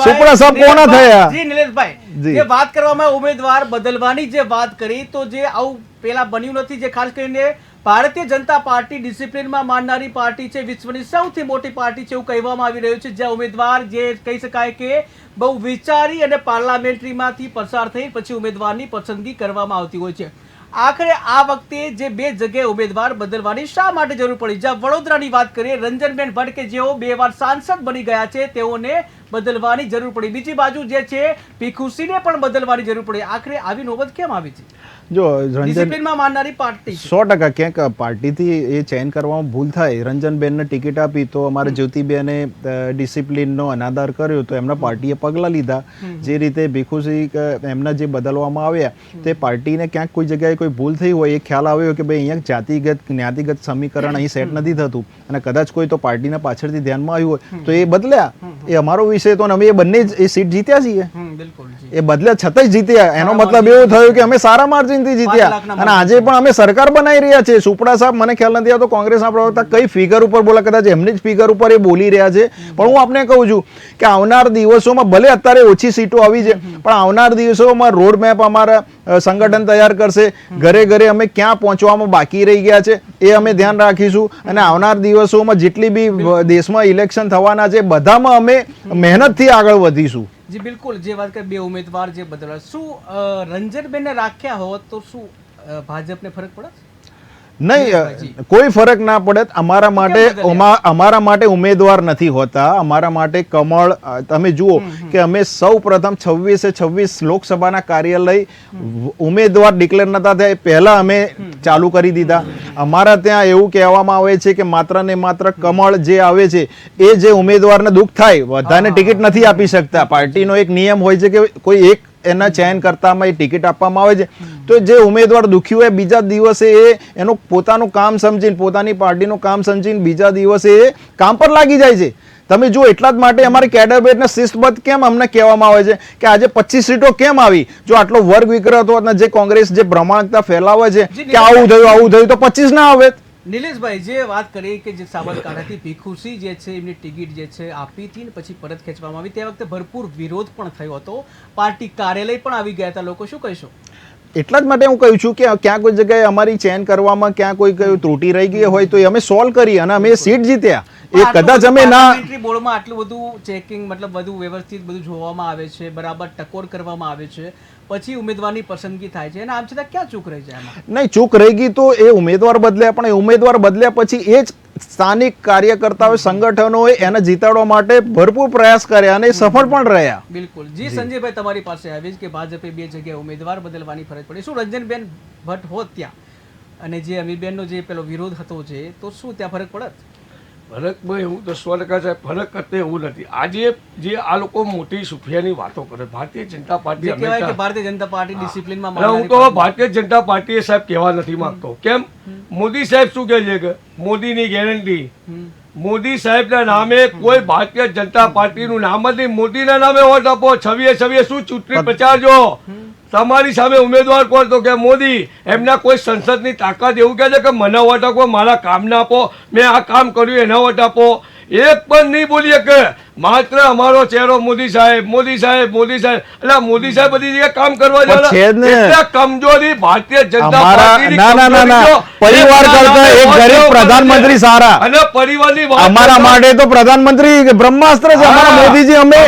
સુપડા સાફ કોના થયા? જી નિલેશભાઈ, જે વાત કરવામાં ઉમેદવાર બદલવાની જે વાત કરી, તો જે આવું પેલા બન્યું નથી. જે ખાસ કરીને ભારતીય જનતા પાર્ટી ડિસિપ્લિનમાં માનનારી પાર્ટી છે, વિશ્વની સૌથી મોટી પાર્ટી છે એવું કહેવામાં આવી રહ્યું છે. જ્યાં ઉમેદવાર જે કહી શકાય કે બહુ વિચારી અને પાર્લામેન્ટરીમાંથી પસાર થઈ પછી ઉમેદવારની પસંદગી કરવામાં આવતી હોય છે. આખરે આ વખતે જે 2 જગ્યાએ ઉમેદવાર બદલવાની શા માટે જરૂર પડી? જ્યાં વડોદરાની વાત કરીએ, રંજનબેન ભટ્ટ કે જેઓ 2 વાર સાંસદ બની ગયા છે, તેઓને બદલવાની જરૂર પડી. બીજી બાજુ જે છે પીખુસીને પણ બદલવાની જરૂર પડી. આખરે આવી નોબત કેમ આવી છે? જો ડિસિપ્લિનમાં માનનારી પાર્ટી 100% ક્યાંક પાર્ટીથી એ ચેન્જ કરવામાં ભૂલ થાય. રંજનબેનને ટિકિટ આપી તો અમારે જ્યોતિબેને ડિસિપ્લિનનો અનાદર કર્યો તો એમના પાર્ટીએ પગલાં લીધા. જે રીતે ભીખુસિંહ એમના જે બદલવામાં આવ્યા તે પાર્ટીને ક્યાંક કોઈ જગ્યાએ કોઈ ભૂલ થઈ હોય, એ ખ્યાલ આવ્યો કે ભાઈ અહીંયા જાતિગત જ્ઞાતિગત સમીકરણ અહીં સેટ નથી થતું અને કદાચ કોઈ તો પાર્ટીના પાછળથી ધ્યાનમાં આવ્યું હોય તો એ બદલ્યા. એ અમારો વિષય તો અમે એ બંને એ સીટ જીત્યા છીએ. એ બદલ્યા છતાંય જીત્યા. એનો મતલબ એવો થયો કે અમે સારા માર્જિનથી જીત્યા. અને આજે પણ અમે સરકાર બનાવી રહ્યા છે. સુપડા સાહેબ મને ખ્યાલ નથી આવતો કોંગ્રેસના પ્રવક્તા કઈ ફિગર ઉપર બોલા, કદાચ એમની જ ફિગર ઉપર એ બોલી રહ્યા છે. પણ હું આપને કહું છું કે આવનાર દિવસોમાં ભલે અત્યારે ઓછી સીટો આવી છે, પણ આવનાર દિવસોમાં રોડ મેપ અમારા સંગઠન તૈયાર કરશે. ઘરે ઘરે અમે ક્યાં પહોંચવામાં બાકી રહી ગયા છે એ અમે ધ્યાન રાખીશું. અને આવનાર દિવસોમાં જેટલી બી દેશમાં ઇલેક્શન થવાના છે બધામાં અમે મહેનતથી આગળ વધીશું. જી બિલકુલ. જે વાત કરી 2 ઉમેદવાર જે બદલાય, શું રંજનબેનને રાખ્યા હોત તો શું ભાજપને ફરક પડે? નહીં, કોઈ ફરક ના પડે. અમારા માટે ઉમેદવાર નથી હોતા, અમારા માટે કમળ. તમે જુઓ કે અમે સૌ પ્રથમ 26 લોકસભાના કાર્યાલય ઉમેદવાર ડિક્લેર નતા થયા પહેલા અમે ચાલુ કરી દીધા. અમારા ત્યાં એવું કહેવામાં આવે છે કે માત્ર ને માત્ર કમળ જે આવે છે એ જે ઉમેદવારને દુઃખ થાય બધાને ટિકિટ નથી આપી શકતા. પાર્ટીનો એક નિયમ હોય છે કે કોઈ એક એના ચયન કરતામાં એ ટિકિટ આપવામાં આવે છે. તો જે ઉમેદવાર દુઃખી હોય બીજા દિવસે એ એનું પોતાનું કામ સમજીને, પોતાની પાર્ટીનું કામ સમજીને બીજા દિવસે એ કામ પર લાગી જાય છે. તમે જુઓ એટલા જ માટે અમારી કેડરબેટને શિસ્તબદ્ધ કેમ અમને કહેવામાં આવે છે કે આજે 25 સીટો કેમ આવી? જો આટલો વર્ગ વિગ્રહ હતો અને જે કોંગ્રેસ જે ભ્રમાણકતા ફેલાવે છે કે આવું થયું તો 25 ના આવે. નિલેશભાઈ જે વાત કરી કે જે સાબરકાંઠાથી ભીખુસિંહ જે છે એમની ટિકિટ જે છે આપી હતી ને પછી પરત ખેંચવામાં આવી, તે વખતે ભરપૂર વિરોધ પણ થયો હતો, પાર્ટી કાર્યાલય પણ આવી ગયા હતા લોકો, શું કહીશો? એટલા જ માટે હું કહું છું કે ક્યાં કોઈ જગ્યાએ અમારી ચેન કરવામાં ક્યાં કોઈ ત્રુટિ રહી ગઈ હોય તો અમે સોલ્વ કરી અને અમે સીટ જીત્યા. એ કદાચ અમે ના બોર્ડમાં આટલું બધું ચેકિંગ મતલબ બધું વ્યવસ્થિત બધું જોવામાં આવે છે, બરાબર ટકોર કરવામાં આવે છે, પછી ઉમેદવારની પસંદગી થાય છે અને આમ છતાં ક્યાં ચૂક રહી જાય એમાં? નહીં, ચૂક રહી ગઈ તો એ ઉમેદવાર બદલ્યા, પણ એ ઉમેદવાર બદલ્યા પછી એ જ સ્થાનિક કાર્યકર્તાઓ સંગઠનોએ એને જીતાડવા માટે ભરપૂર પ્રયાસ કર્યા અને સફળ પણ રહ્યા. બિલકુલ. જી સંજયભાઈ, તમારી પાસે આવી કે ભાજપે 2 જગ્યાએ ઉમેદવાર બદલવાની ફરજ પડી, શું રંજનબેન ભટ્ટ હોત ત્યાં અને જે અમીબેનનો જે પેલો વિરોધ હતો છે તો શું ત્યાં ફરક પડત? ફરકમાં એવું તો 100% સાહેબ ફરક કરતે એવું નથી. આજે જે આ લોકો મોટી સુફિયાની વાતો કરે, ભારતીય જનતા પાર્ટી કહેવાય કે ભારતીય જનતા પાર્ટી ડિસિપ્લિનમાં એટલે હું તો ભારતીય જનતા પાર્ટીએ સાહેબ કહેવા નથી માંગતો. કેમ? મોદી સાહેબ શું કહે છે કે મોદીની ગેરંટી, મોદી સાહેબના નામે કોઈ ભારતીય જનતા પાર્ટીનું નામ જ નહીં, મોદીના નામે વોટ આપો. છવીએ શું ચૂંટણી પ્રચાર જો તમારી સામે ઉમેદવાર કોણ તો કે મોદી. એમના કોઈ સંસદની તાકાત એવું કહે છે કે મને વોટ આપો, મારા કામના આપો, મેં આ કામ કર્યું એના વોટ આપો. એક પણ નહીં બોલીએ કે માત્ર અમારો ચહેરો મોદી સાહેબ, મોદી સાહેબ, મોદી સાહેબ. એટલે મોદી સાહેબ બધી જગ્યાએ કામ કરવા જાય. કમજોરી ભારતીય જનતા પાર્ટીની પરિવાર કરતા એક ગરીબ પ્રધાનમંત્રી સારા અને પરિવારની અમારા માટે તો પ્રધાનમંત્રી બ્રહ્માસ્ત્ર છે. અમારા મોદીજી અમે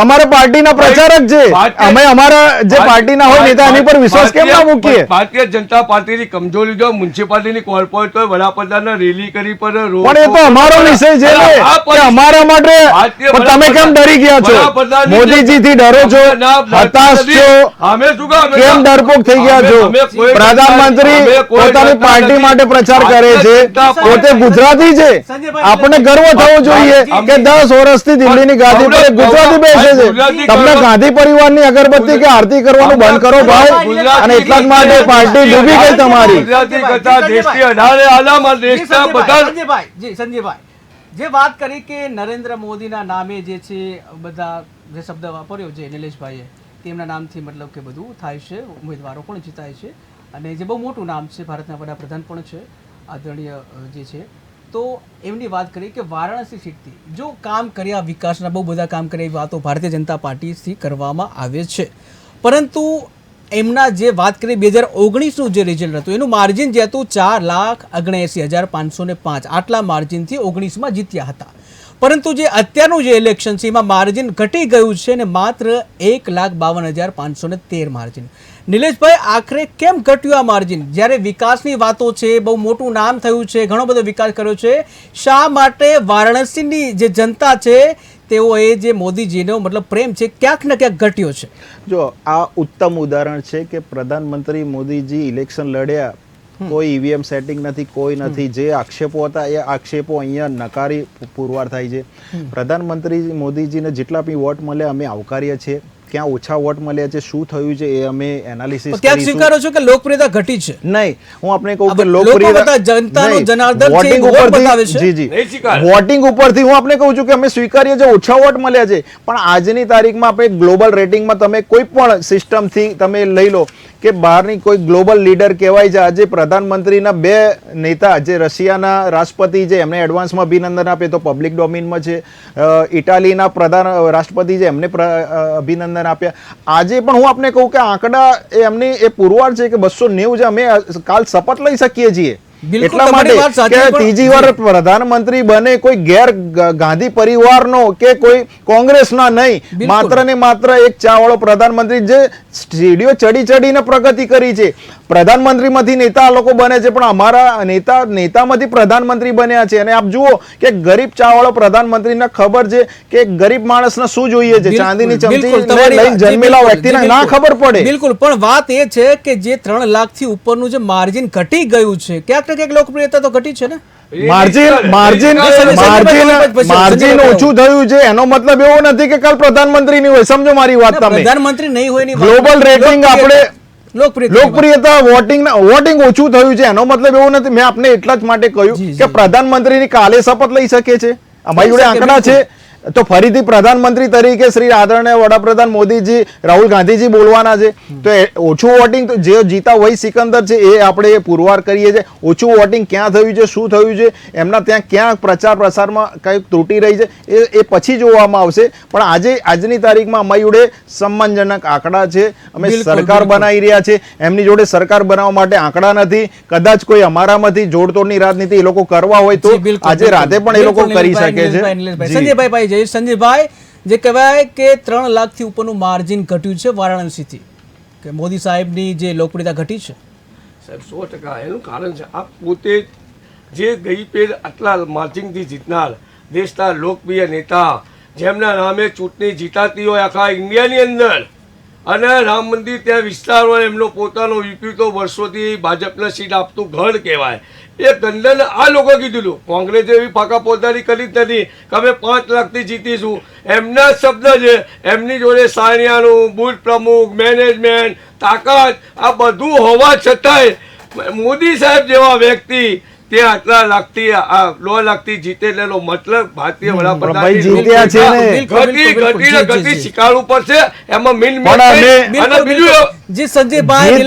અમારા પાર્ટીના પ્રચારક છે. અમે અમારા જે પાર્ટીના હોય નેતા એની પર વિશ્વાસ કેમ ના મૂકીએ? ભારતીય જનતા પાર્ટીની કમજોરી જો મ્યુનિસિપાલિટીની કોર્પોરેટ હોય, વડાપ્રધાનને રેલી કરી પર પણ એ તો અમારો વિષય છે ને કે અમારા માટે. પણ તમે કેમ ડરી ગયા છો? મોદીજી થી ડરો છો? હતાશ છો? કેમ ડરપોક થઈ ગયા છો? પ્રધાનમંત્રી પોતાની પાર્ટી માટે પ્રચાર કરે છે, પોતે ગુજરાતી છે. આપણે ગર્વ થવો જોઈએ કે 10 વર્ષથી દિલ્હીની ગાદી પર ગુજરાતી બેસે છે. તમને ગાંધી પરિવારની અગરબત્તી કે આરતી કરવાનું બંધ કરો ભાઈ. અને એટલા જ માટે પાર્ટી ડૂબી ગઈ તમારી. સંજયભાઈ જે વાત કરી કે નરેન્દ્ર મોદીના નામે જે છે બધા જે શબ્દ વાપર્યો છે નિલેશભાઈએ, તેમના નામથી મતલબ કે બધું થાય છે, ઉમેદવારો પણ જીતાય છે અને જે બહુ મોટું નામ છે, ભારતના વડાપ્રધાન પણ છે આદરણીય જે છે, તો એમની વાત કરી કે વારાણસી સીટથી જો કામ કર્યા, વિકાસના બહુ બધા કામ કર્યા, એવી વાતો ભારતીય જનતા પાર્ટીથી કરવામાં આવે છે. પરંતુ એમના જે વાત કરી 2019નું જે રિઝલ્ટ હતું એનું માર્જિન જે હતું 4,79,505, આટલા માર્જિનથી 19માં જીત્યા હતા. પરંતુ જે અત્યારનું જે ઇલેક્શન છે એમાં માર્જિન ઘટી ગયું છે અને માત્ર 1,52,513 માર્જિન. નિલેશભાઈ, આખરે કેમ ઘટ્યું આ માર્જિન? જ્યારે વિકાસની વાતો છે, બહુ મોટું નામ થયું છે, ઘણો બધો વિકાસ કર્યો છે, શા માટે વારાણસીની જે જનતા છે તેઓએ જે મોદીજીનો મતલબ પ્રેમ છે ક્યાંક ને ક્યાંક ઘટ્યો છે? જો આ ઉત્તમ ઉદાહરણ છે કે પ્રધાનમંત્રી મોદીજી ઇલેક્શન લડ્યા, કોઈ ઈવીએમ સેટિંગ નથી, કોઈ નથી. જે આક્ષેપો હતા એ આક્ષેપો અહીંયા નકારી પુરવાર થાય છે. પ્રધાનમંત્રી મોદીજીને જેટલા બી વોટ મળ્યા અમે આવકારીએ છીએ. ક્યાં ઓછા વોટ મળ્યા છે, શું થયું છે એ અમે એનાલિસિસ ક્યાંક સ્વીકારો છો કે લોકપ્રિયતા ઘટી છે? નહીં, હું આપણે કહું કે લોકપ્રિયતા જનતાનો જનાર્દન છે, જી જી વોટિંગ ઉપરથી હું આપણે કહું છું કે અમે સ્વીકારીએ છીએ ઓછા વોટ મળ્યા છે. પણ આજની તારીખમાં આપણે ગ્લોબલ રેટિંગમાં તમે કોઈ પણ સિસ્ટમથી તમે લઈ લો કે બહારની કોઈ ગ્લોબલ લીડર કહેવાય છે. આજે પ્રધાનમંત્રીના 2 નેતા જે રશિયાના રાષ્ટ્રપતિ છે એમને એડવાન્સમાં અભિનંદન આપે તો પબ્લિક ડોમેનમાં છે. ઇટાલીના રાષ્ટ્રપતિ છે એમને અભિનંદન આપ્યા. આજે પણ હું આપને કહું કે આંકડા એમની એ પુરવાર છે કે 290 છે. અમે કાલ શપથ લઈ શકીએ છીએ. એટલા માટે કે ત્રીજી વાર પ્રધાનમંત્રી બને કોઈ ગેર ગાંધી પરિવારનો કે કોઈ કોંગ્રેસના નહીં, માત્ર ને માત્ર એક ચાવાળો પ્રધાનમંત્રી જે સીડીઓ ચડીને પ્રગતિ કરી છે. પ્રધાનમંત્રીમાંથી નેતા લોકો બને છે પણ અમારા નેતામાંથી પ્રધાનમંત્રી બન્યા છે. અને આપ જુઓ કે ગરીબ ચાવાળો પ્રધાનમંત્રીને ખબર છે કે ગરીબ માણસને શું જોઈએ છે. ચાંદીની ચમચી લઈને જન્મેલા વ્યક્તિને ના ખબર પડે. બિલકુલ. પણ વાત એ છે કે જે 3 લાખથી ઉપરનું જે માર્જિન ઘટી ગયું છે, ક્યાંક ને ક્યાંક લોકપ્રિયતા તો ઘટી છે ને? માર્જિન ઓછું થયું છે એનો મતલબ એવો નથી કે કાલ પ્રધાનમંત્રી નહીં હોય. સમજો મારી વાત તમે. પ્રધાનમંત્રી નહીં હોય ગ્લોબલ રેટિંગ આપણે લોકપ્રિયતા વોટિંગ ઓછું થયું છે એનો મતલબ એવો નથી. મેં આપને એટલા જ માટે કહ્યું કે પ્રધાનમંત્રીની કાલે શપથ લઈ શકે છે. અમારી જોડે આંકડા છે. તો ફરીથી પ્રધાનમંત્રી તરીકે શ્રી આદરણીય વડાપ્રધાન મોદીજી રાહુલ ગાંધીજી બોલવાના છે. તો ઓછું વોટિંગ તો જે જીતા વહી સિકંદર છે એ આપણે પુરવાર કરીએ છીએ. ઓછું વોટિંગ ક્યાં થયું છે, શું થયું છે, એમના ત્યાં ક્યાં પ્રચાર પ્રસારમાં કંઈક ત્રુટી રહી છે એ પછી જોવામાં આવશે. પણ આજની તારીખમાં અમારી જોડે સન્માનજનક આંકડા છે. અમે સરકાર બનાવી રહ્યા છે, એમની જોડે સરકાર બનાવવા માટે આંકડા નથી. કદાચ કોઈ અમારામાંથી જોડતોડની રાજનીતિ એ લોકો કરવા હોય તો આજે રાતે પણ એ લોકો કરી શકે છે. સંજયભાઈ સંજયભાઈ, જે કહેવાય કે 3 લાખથી ઉપરનું માર્જિન ઘટ્યું છે વારાણસીથી, કે મોદી સાહેબની જે લોકપ્રિયતા ઘટી છે. સાહેબ 100% એનું કારણ છે આ પોતે જે ગઈ પેઢ આટલા માર્જિનથી જીતનાર દેશના લોકપ્રિય નેતા, જેમના નામે ચૂંટણી જીતાતી હોય આખા ઇન્ડિયાની અંદર, અને રામ મંદિર ત્યાં વિસ્તાર હોય, એમનો પોતાનો યુપી તો વર્ષોથી ભાજપને સીટ આપતું ગઢ કહેવાય. એ ગંડન આ લોકો કીધું. કોંગ્રેસે એવી ફાંકા પોતાની કરી જ નથી કે અમે 5 લાખથી જીતીશું. એમના શબ્દ છે, એમની જોડે સાણિયાનું બુથ પ્રમુખ, મેનેજમેન્ટ, તાકાત આ બધું હોવા છતાંય મોદી સાહેબ જેવા વ્યક્તિ તે આટલા લાખથી 9 લાખથી જીતે એટલો મતલબ ભારતીય વડાપ્રધાન શીખાડવું પડશે. એમાં જી સંજયભાઈ,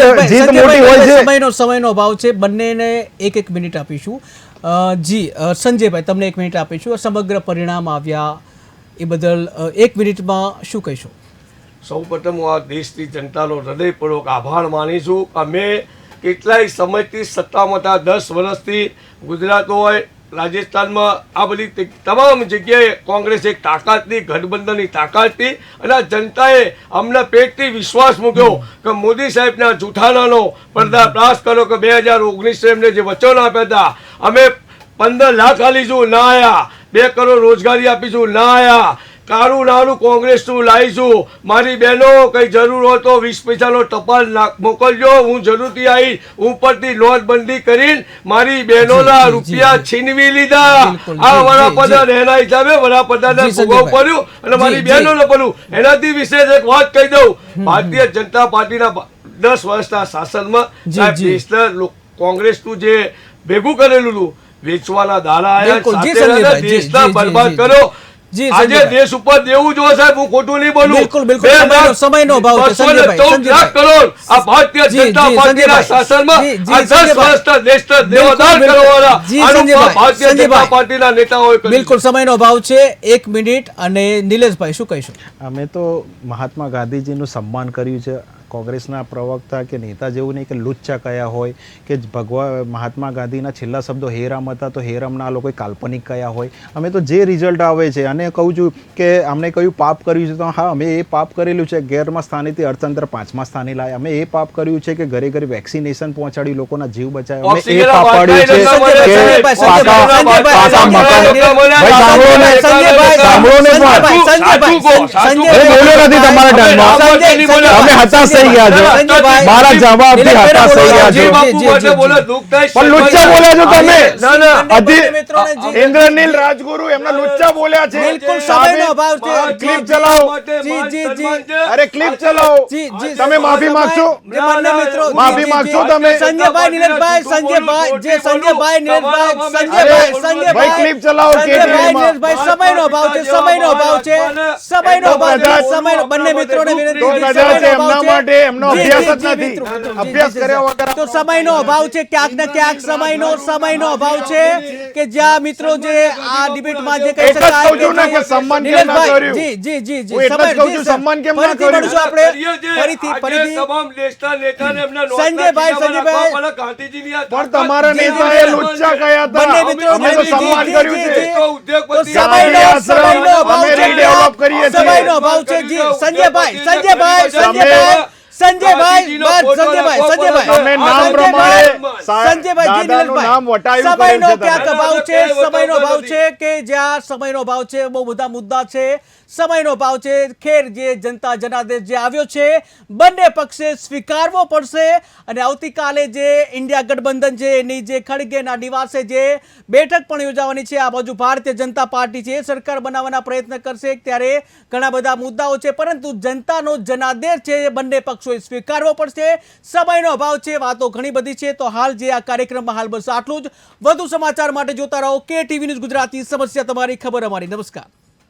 સમયનો અભાવ છે, બંનેને 1 મિનિટ આપીશું. જી સંજયભાઈ, તમને 1 મિનિટ આપીશું. સમગ્ર પરિણામ આવ્યા એ બદલ 1 મિનિટમાં શું કહીશું? સૌપ્રથમ હું આ દેશની જનતાનો હૃદયપૂર્વક આભાર માનીશું. અમે કેટલાય સમયથી સત્તામાં હતા, 10 વર્ષથી ગુજરાત હોય, રાજસ્થાનમાં, આ બધી તમામ જગ્યાએ કોંગ્રેસ એક તાકાતની, ગઠબંધનની તાકાતથી, અને આ જનતાએ અમને પેટથી વિશ્વાસ મૂક્યો કે મોદી સાહેબના જૂઠાણાનો પર્દાફાશ કર્યો કે 2019 એમને જે વચન આપ્યા હતા, અમે 15 લાખ આલીશું, ના આયા. 2 કરોડ રોજગારી આપીશું, ના આયા. કારું નાનું કોંગ્રેસનું લાવીશું. મારી બહેનો કઈ જરૂર હોય તો 20 પૈસાનો ટપાલ મોકલજો, હું જરૂરથી આવી. ઉપરથી નોટબંધી કરીને મારી બહેનોના રૂપિયા છીનવી લીધા. આ વડાપ્રધાન એના હિસાબે વડાપ્રધાનને ભોગવવું પડ્યું અને મારી બહેનોને પડ્યું. એનાથી વિશેષ એક વાત કહી દઉં. ભારતીય જનતા પાર્ટીના 10 વર્ષના શાસનમાં દેશના કોંગ્રેસનું જે ભેગું કરેલું હતું, વેચવાના દાડા આવ્યા, દેશના બરબાદ કર્યો. આજે દેશ ઉપર દેવું જો સાહેબ, હું ખોટું નહીં બોલું. સમયનો અભાવ છે સંજયભાઈ. કરોડ આ ભારતીય જનતા પાર્ટીના શાસનમાં આ 10 વર્ષના દેશના દેવાદાર કરવાના ભારતીય જનતા પાર્ટીના નેતાઓએ. બિલકુલ સમયનો અભાવ છે. 1 મિનિટ. અને નિલેશભાઈ શું કહીશું? અમે તો મહાત્મા ગાંધીજીનું સન્માન કર્યું છે. કોંગ્રેસના પ્રવક્તા કે નેતા જેવું નહીં કે લુચ્ચા કયા હોય કે મહાત્મા ગાંધીના છેલ્લા શબ્દો હેરામ હતા તો હેરામના આ લોકો કાલ્પનિક કયા હોય. અમે તો જે રિઝલ્ટ આવે છે, અને કહું છું કે અમને કયું પાપ કર્યું છે, તો હા અમે એ પાપ કરેલું છે. 11મા સ્થાનેથી અર્થતંત્ર 5મા સ્થાને લાવ્યા. અમે એ પાપ કર્યું છે કે ઘરે ઘરે વેક્સિનેશન પહોંચાડી લોકોના જીવ બચાવ્યા. અમે એ પાપ પાડ્યું છે કે મારા જવાબથી હતાશ થઈ ગયા છો. પણ લુચ્ચા બોલ્યા છો તમે. ઇન્દ્રનીલ રાજગુરુ એમના લુચ્ચા બોલ્યા છે. બિલકુલ સમયનો અભાવ છે. ક્લિપ ચલાવો. અરે ક્લિપ ચલાવો. તમે માફી માંગશો? માફી માંગશો તમે? સંજયભાઈ, નિલેશભાઈ, ભાઈ ક્લિપ ચલાવો. સમયનો અભાવ છે. સમયનો અભાવ છે. બંને મિત્રોને વિનંતી. એમનો અભ્યાસ જ નથી. અભ્યાસ કર્યા વગર તો સમયનો અભાવ છે. ક્યાંક ને ક્યાંક સમયનો અભાવ છે કે જ્યાં મિત્રો જે આ ડિબેટમાં જે કહી શકાય સન્માન કેમ ના કર્યું. જી સન્માન કેમ ના કર્યું. પણ તમારા નેતાએ લુચ્ચા કયા હતા. અમે તો સન્માન કર્યું છે. સમયનો અભાવ છે. જી સંજયભાઈ, તમે નામ પ્રમાણે દાદાનું નામ વટાયું કરેલ છે. સમયનો અભાવ છે કે જ્યાં સમયનો અભાવ છે, બહુ બધા મુદ્દા છે, સમયનો અભાવ છે. ખેર જે જનતા જનાદેશ જે આવ્યો છે, બંને પક્ષે સ્વીકારવો પડશે. અને આવતીકાલે જે ઇન્ડિયા ગઠબંધન છે એની જે ખડગેના નિવાસે જે બેઠક પણ યોજાવાની છે, આ બાજુ ભારતીય જનતા પાર્ટી છે, સરકાર બનાવવાના પ્રયત્ન કરશે. ત્યારે ઘણા બધા મુદ્દાઓ છે, પરંતુ જનતાનો જનાદેશ છે બંને પક્ષોએ સ્વીકારવો પડશે. સમયનો અભાવ છે, વાતો ઘણી બધી છે. તો હાલ જે આ કાર્યક્રમમાં હાલ બસ આટલું જ. વધુ સમાચાર માટે જોતા રહો KTV ન્યૂઝ ગુજરાતી. સમસ્યા તમારી, ખબર અમારી. નમસ્કાર.